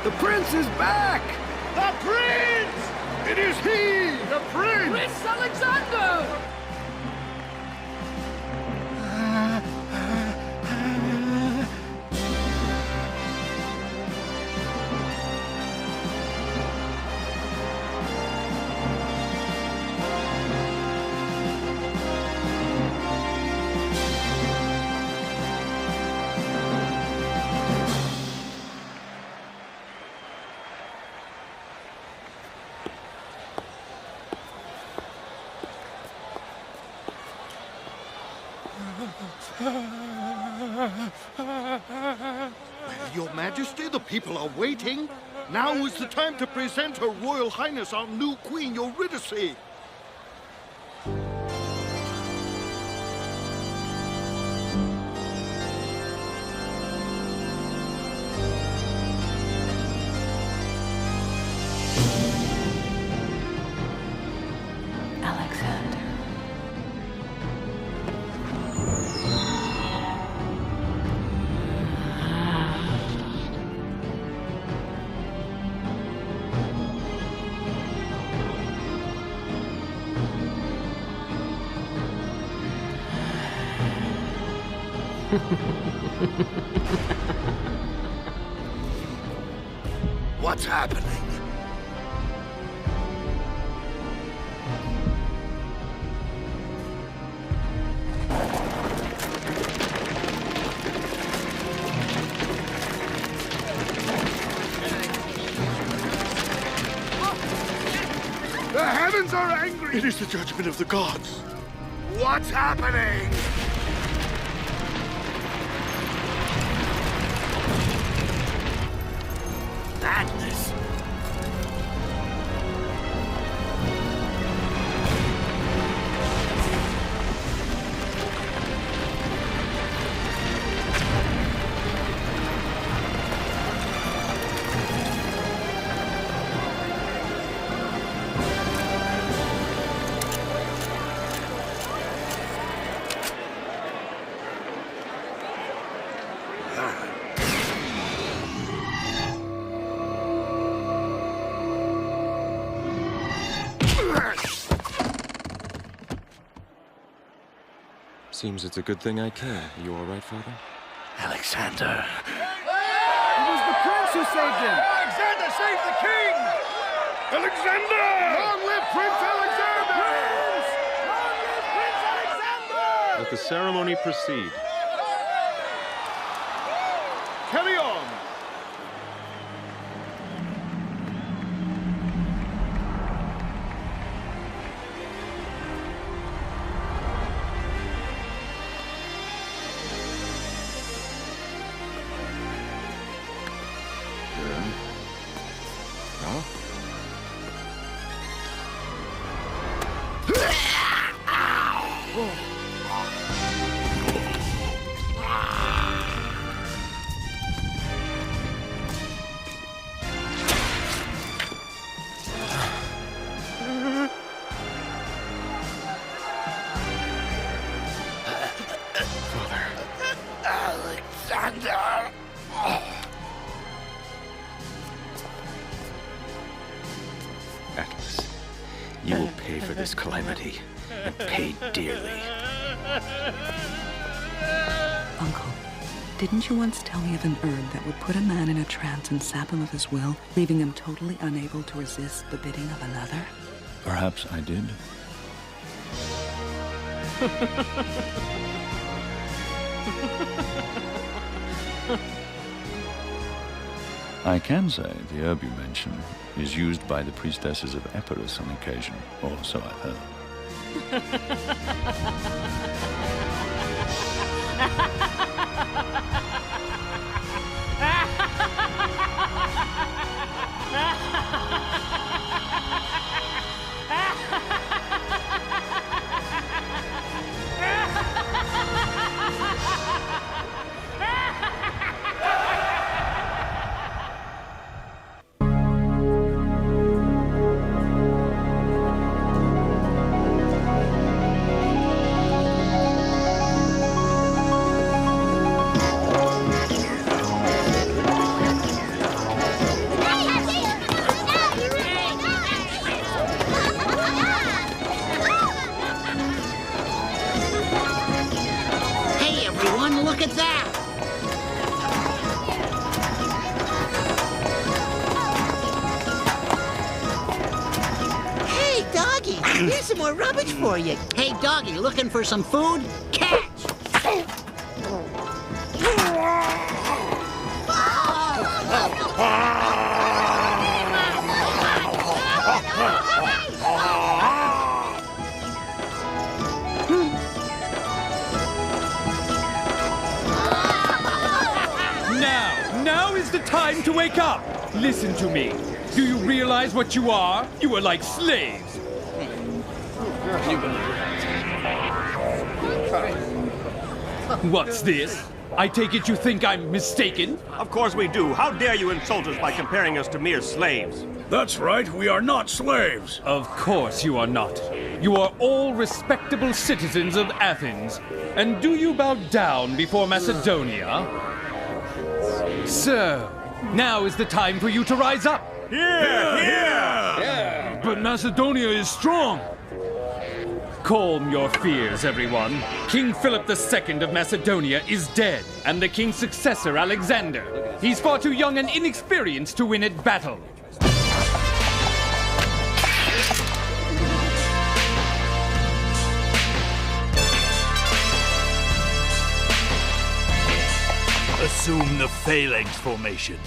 The prince is back! The prince! It is he, the prince! Prince Alexander! Your Majesty, the people are waiting. Now is the time to present Her Royal Highness, our new Queen, Eurydice. What's happening? The heavens are angry! It is the judgment of the gods. What's happening? Madness. Seems it's a good thing I care. You all right, Father? Alexander. It was the prince who saved him! Alexander saved the king! Alexander! Long live Prince Alexander! Long live Prince Alexander! Let the ceremony proceed. Carry on! Alexander! Atlas, you will pay for this calamity, and pay dearly. Uncle, didn't you once tell me of an herb that would put a man in a trance and sap him of his will, leaving him totally unable to resist the bidding of another? Perhaps I did. I can say the herb you mention is used by the priestesses of Epirus on occasion, or so I've heard. Look at that! Hey, Doggy! Here's some more rubbish for you. Hey, Doggy, looking for some food? Catch! Now is the time to wake up! Listen to me. Do you realize what you are? You are like slaves. What's this? I take it you think I'm mistaken? Of course we do. How dare you insult us by comparing us to mere slaves? That's right, we are not slaves. Of course you are not. You are all respectable citizens of Athens. And do you bow down before Macedonia? So, now is the time for you to rise up. Yeah! But Macedonia is strong. Calm your fears, everyone. King Philip II of Macedonia is dead, and the king's successor, Alexander. He's far too young and inexperienced to win at battle. Assume the phalanx formation.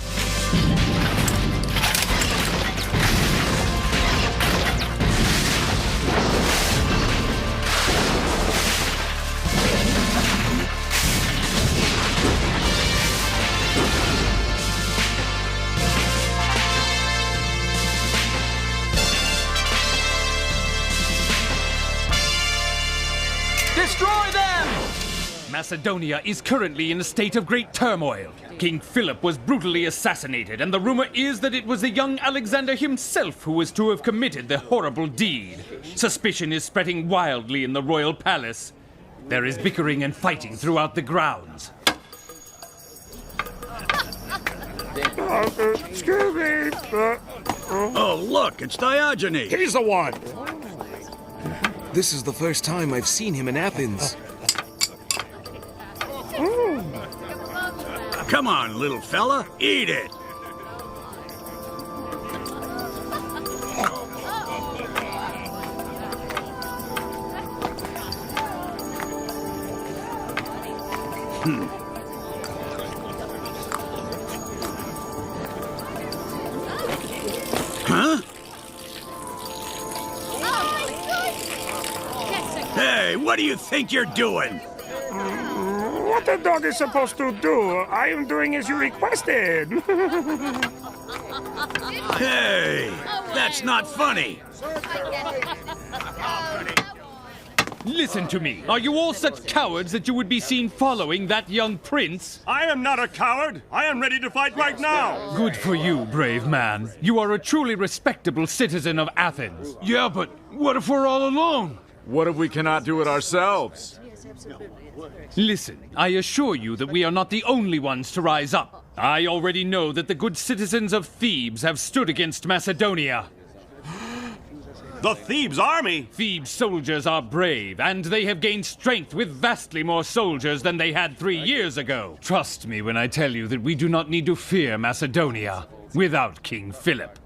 Destroy them! Macedonia is currently in a state of great turmoil. King Philip was brutally assassinated, and the rumor is that it was the young Alexander himself who was to have committed the horrible deed. Suspicion is spreading wildly in the royal palace. There is bickering and fighting throughout the grounds. Excuse me. Oh, look, it's Diogenes. He's the one. This is the first time I've seen him in Athens. Come on, little fella, eat it. Huh? Hey, what do you think you're doing? What the dog is supposed to do? I am doing as you requested. Hey, that's not funny. Listen to me. Are you all such cowards that you would be seen following that young prince? I am not a coward. I am ready to fight right now. Good for you, brave man. You are a truly respectable citizen of Athens. Yeah, but what if we're all alone? What if we cannot do it ourselves? Listen, I assure you that we are not the only ones to rise up. I already know that the good citizens of Thebes have stood against Macedonia. The Thebes army? Thebes soldiers are brave, and they have gained strength with vastly more soldiers than they had 3 years ago. Trust me when I tell you that we do not need to fear Macedonia without King Philip.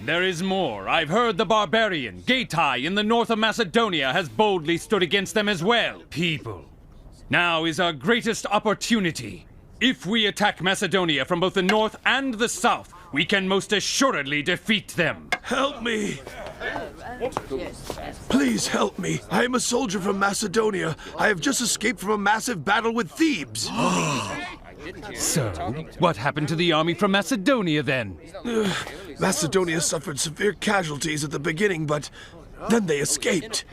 There is more. I've heard the barbarian, Gaitai, in the north of Macedonia has boldly stood against them as well. People, now is our greatest opportunity. If we attack Macedonia from both the north and the south, we can most assuredly defeat them. Help me! Please help me. I am a soldier from Macedonia. I have just escaped from a massive battle with Thebes. So, what happened to the army from Macedonia then? Macedonia suffered severe casualties at the beginning, but then they escaped.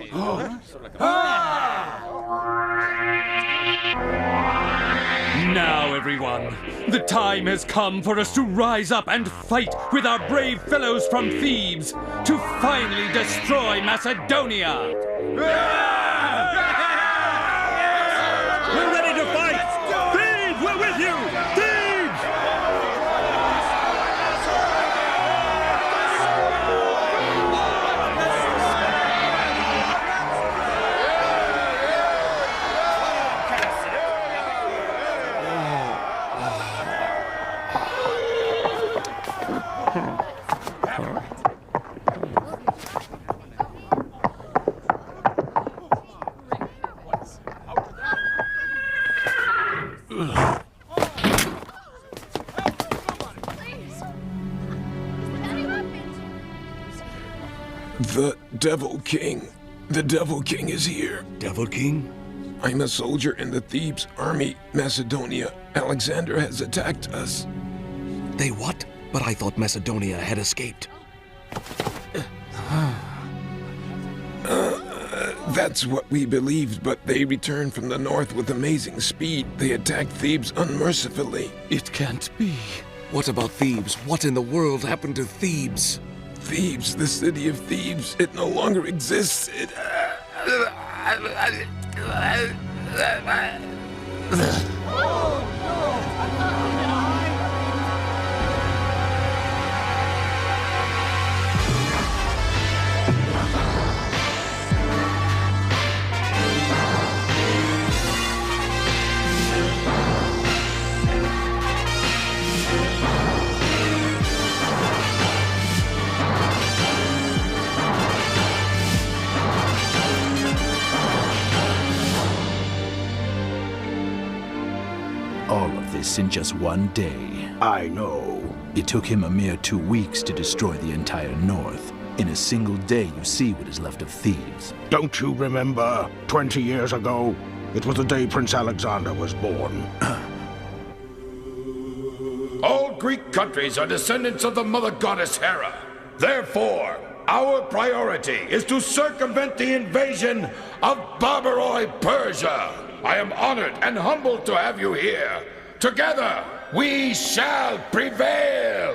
Now, everyone, the time has come for us to rise up and fight with our brave fellows from Thebes to finally destroy Macedonia! We're ready to fight! Thebes, we're with you! Thebes! The Devil King. The Devil King is here. Devil King? I'm a soldier in the Thebes army, Macedonia. Alexander has attacked us. They what? But I thought Macedonia had escaped. That's what we believed, but they returned from the north with amazing speed. They attacked Thebes unmercifully. It can't be. What about Thebes? What in the world happened to Thebes? Thebes, the city of Thebes, it no longer exists. All of this in just one day. I know. It took him a mere 2 weeks to destroy the entire North. In a single day, you see what is left of Thebes. Don't you remember? 20 years ago, it was the day Prince Alexander was born. All Greek countries are descendants of the mother goddess Hera. Therefore, our priority is to circumvent the invasion of Barbaroi Persia. I am honored and humbled to have you here. Together, we shall prevail!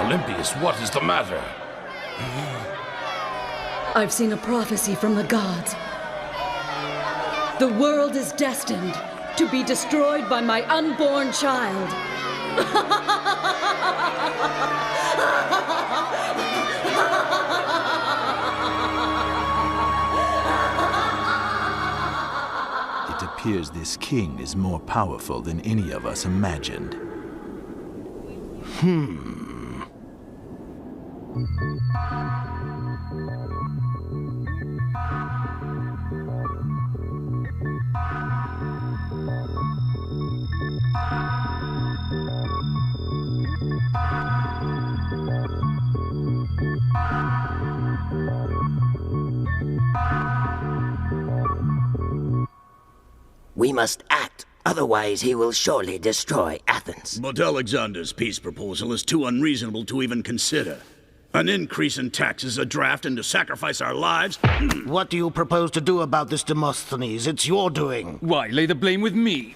Olympius, what is the matter? I've seen a prophecy from the gods. The world is destined to be destroyed by my unborn child. It appears this king is more powerful than any of us imagined. We must act, otherwise he will surely destroy Athens. But Alexander's peace proposal is too unreasonable to even consider. An increase in taxes, a draft, and to sacrifice our lives? What do you propose to do about this, Demosthenes? It's your doing. Why lay the blame with me?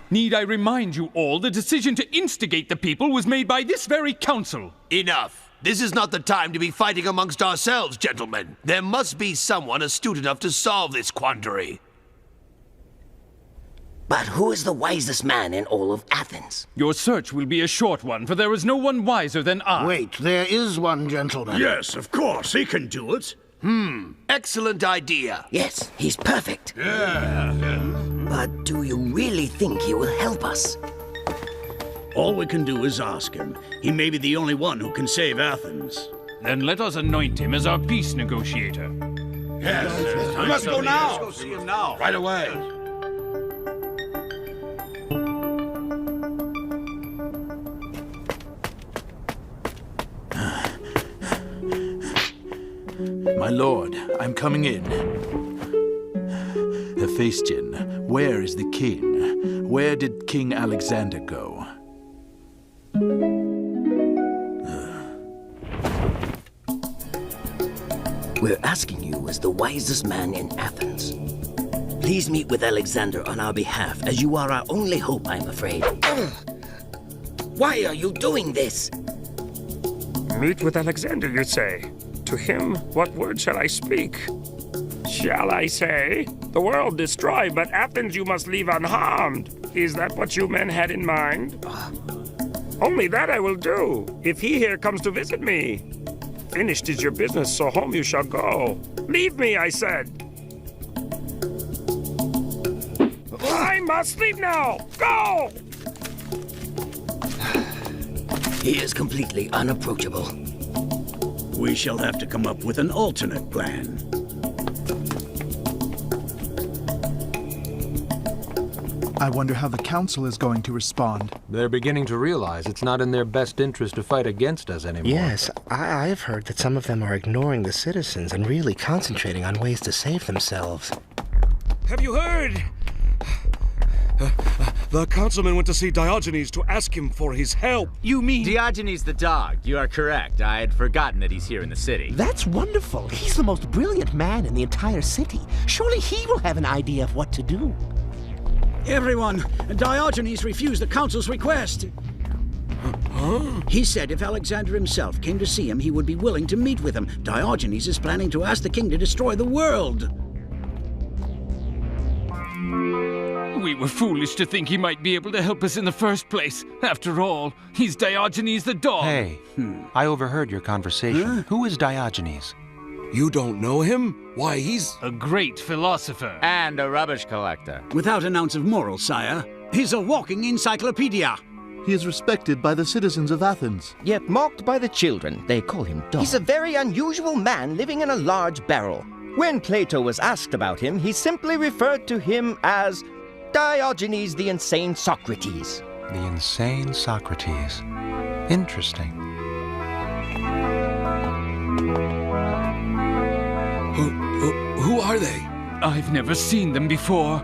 Need I remind you all the decision to instigate the people was made by this very council? Enough. This is not the time to be fighting amongst ourselves, gentlemen. There must be someone astute enough to solve this quandary. But who is the wisest man in all of Athens? Your search will be a short one, for there is no one wiser than I. Wait, there is one, gentleman. Yes, of course, he can do it. Excellent idea. Yes, he's perfect. But do you really think he will help us? All we can do is ask him. He may be the only one who can save Athens. Then let us anoint him as our peace negotiator. Yes, We must go now. Let's go see him now. Right away. My lord, I'm coming in. Hephaestion, where is the king? Where did King Alexander go? We're asking you as the wisest man in Athens. Please meet with Alexander on our behalf, as you are our only hope, I'm afraid. Why are you doing this? Meet with Alexander, you say? To him, what word shall I speak? Shall I say, the world destroy, but Athens you must leave unharmed? Is that what you men had in mind? Only that I will do, if he here comes to visit me. Finished is your business, so home you shall go. Leave me, I said. I must leave now. Go! He is completely unapproachable. We shall have to come up with an alternate plan. I wonder how the council is going to respond. They're beginning to realize it's not in their best interest to fight against us anymore. Yes, I've heard that some of them are ignoring the citizens and really concentrating on ways to save themselves. Have you heard? The councilman went to see Diogenes to ask him for his help. You mean... Diogenes the dog. You are correct. I had forgotten that he's here in the city. That's wonderful. He's the most brilliant man in the entire city. Surely he will have an idea of what to do. Everyone, Diogenes refused the council's request. Huh? He said if Alexander himself came to see him, he would be willing to meet with him. Diogenes is planning to ask the king to destroy the world. We were foolish to think he might be able to help us in the first place. After all, he's Diogenes the dog. Hey, I overheard your conversation. Huh? Who is Diogenes? You don't know him? Why, he's... a great philosopher. And a rubbish collector. Without an ounce of moral, sire. He's a walking encyclopedia. He is respected by the citizens of Athens. Yet mocked by the children. They call him dog. He's a very unusual man living in a large barrel. When Plato was asked about him, he simply referred to him as Diogenes the insane Socrates. The insane Socrates. Interesting. Who are they? I've never seen them before.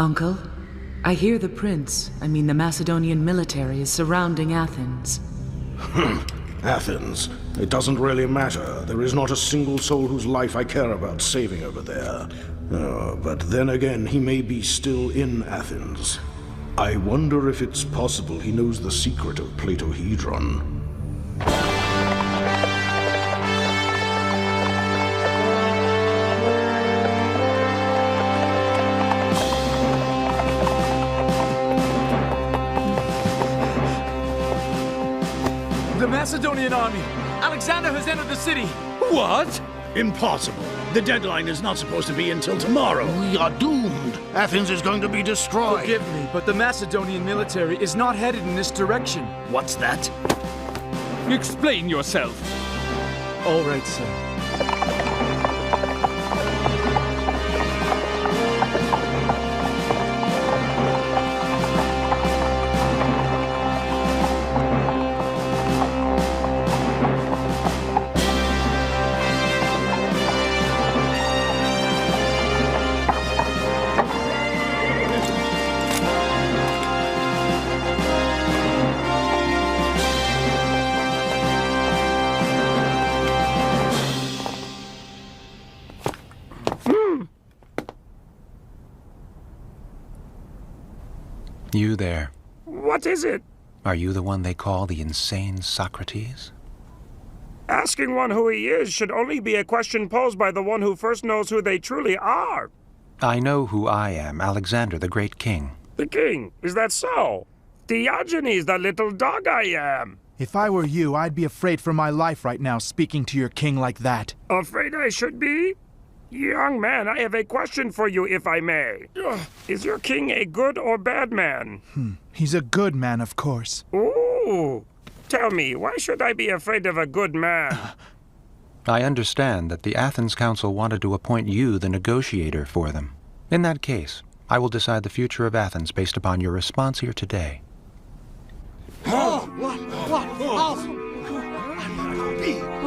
Uncle, I hear the the Macedonian military is surrounding Athens. Athens. It doesn't really matter. There is not a single soul whose life I care about saving over there. But then again, he may be still in Athens. I wonder if it's possible he knows the secret of Platohedron. The Macedonian army! Alexander has entered the city! What? Impossible. The deadline is not supposed to be until tomorrow. We are doomed. Athens is going to be destroyed. Forgive me, but the Macedonian military is not headed in this direction. What's that? Explain yourself. All right, sir. You there. What is it? Are you the one they call the insane Socrates? Asking one who he is should only be a question posed by the one who first knows who they truly are. I know who I am, Alexander, the great king. The king? Is that so? Diogenes, the little dog I am. If I were you, I'd be afraid for my life right now, speaking to your king like that. Afraid I should be? Young man, I have a question for you, if I may. Is your king a good or bad man? He's a good man, of course. Ooh. Tell me, why should I be afraid of a good man? I understand that the Athens Council wanted to appoint you the negotiator for them. In that case, I will decide the future of Athens based upon your response here today.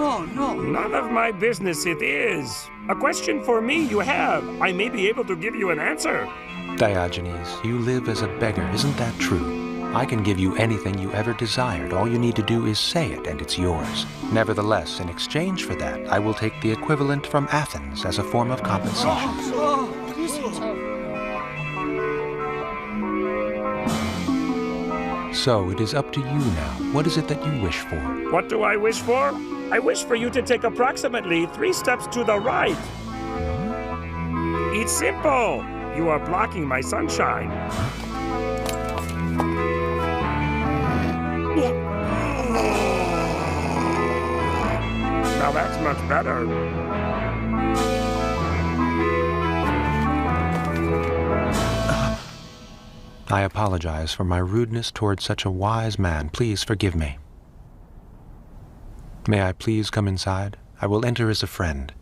Oh, no. None of my business it is. A question for me you have. I may be able to give you an answer. Diogenes, you live as a beggar, isn't that true? I can give you anything you ever desired. All you need to do is say it, and it's yours. Nevertheless, in exchange for that, I will take the equivalent from Athens as a form of compensation. So, it is up to you now. What is it that you wish for? What do I wish for? I wish for you to take approximately 3 steps to the right. It's simple. You are blocking my sunshine. Now that's much better. I apologize for my rudeness toward such a wise man. Please forgive me. May I please come inside? I will enter as a friend.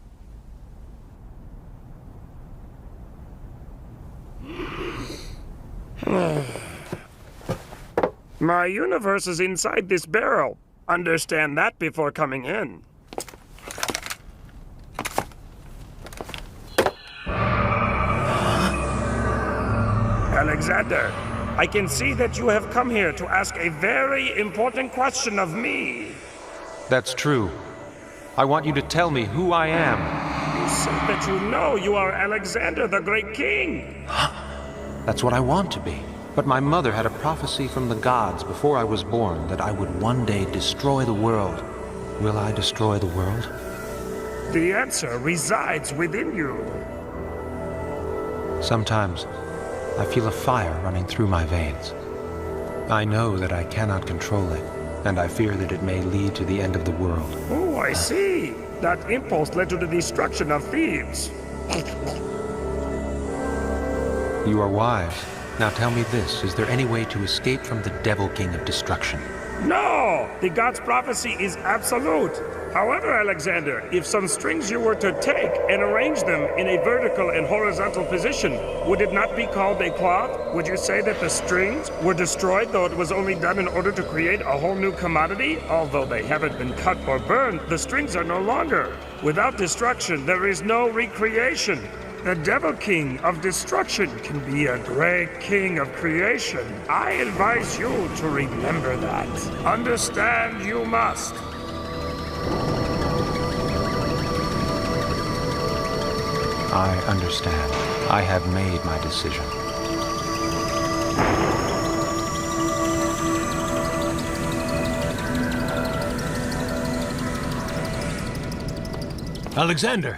My universe is inside this barrel. Understand that before coming in. Alexander, I can see that you have come here to ask a very important question of me. That's true. I want you to tell me who I am. You said that you know you are Alexander the Great King. That's what I want to be. But my mother had a prophecy from the gods before I was born that I would one day destroy the world. Will I destroy the world? The answer resides within you. Sometimes I feel a fire running through my veins. I know that I cannot control it, and I fear that it may lead to the end of the world. Oh, I see. That impulse led to the destruction of Thebes. You are wise. Now tell me this, is there any way to escape from the Devil King of Destruction? No! The god's prophecy is absolute. However, Alexander, if some strings you were to take and arrange them in a vertical and horizontal position, would it not be called a cloth? Would you say that the strings were destroyed, though it was only done in order to create a whole new commodity? Although they haven't been cut or burned, the strings are no longer. Without destruction, there is no recreation. The Devil King of Destruction can be a great king of creation. I advise you to remember that. Understand you must. I understand. I have made my decision. Alexander!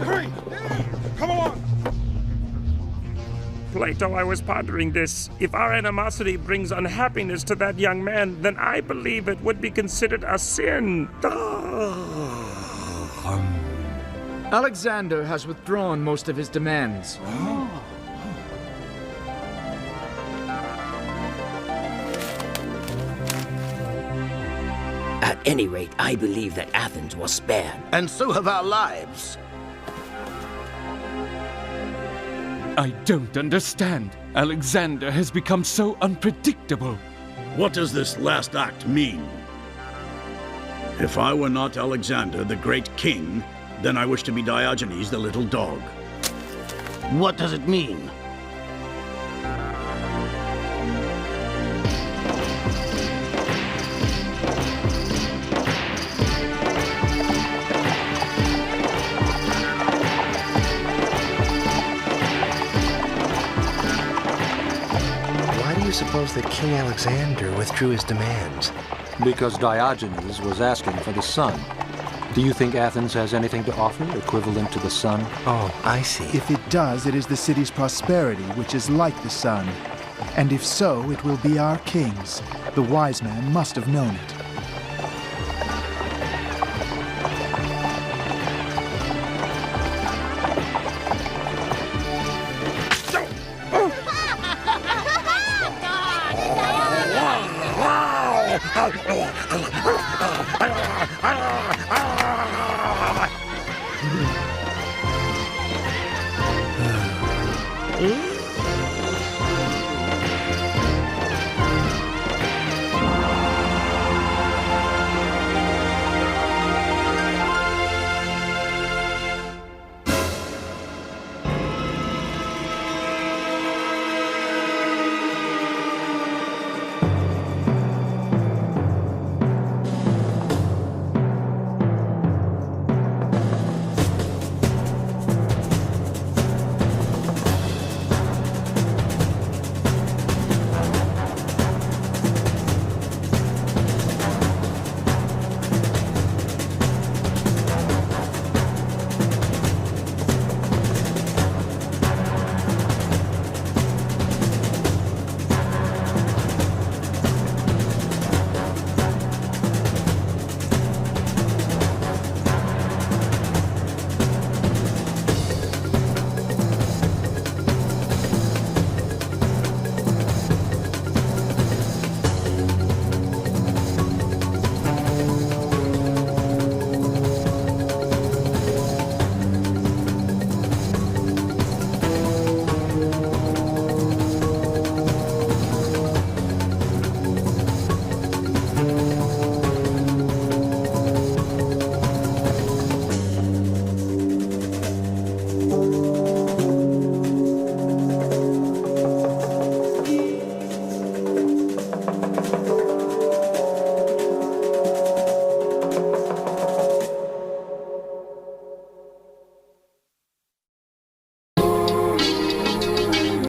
Hurry! Come on! Plato, I was pondering this. If our animosity brings unhappiness to that young man, then I believe it would be considered a sin. Alexander has withdrawn most of his demands. At any rate, I believe that Athens was spared. And so have our lives. I don't understand. Alexander has become so unpredictable. What does this last act mean? If I were not Alexander, the great king, then I wish to be Diogenes, the little dog. What does it mean? Why do you suppose that King Alexander withdrew his demands? Because Diogenes was asking for the sun. Do you think Athens has anything to offer equivalent to the sun? Oh, I see. If it does, it is the city's prosperity, which is like the sun. And if so, it will be our king's. The wise man must have known it.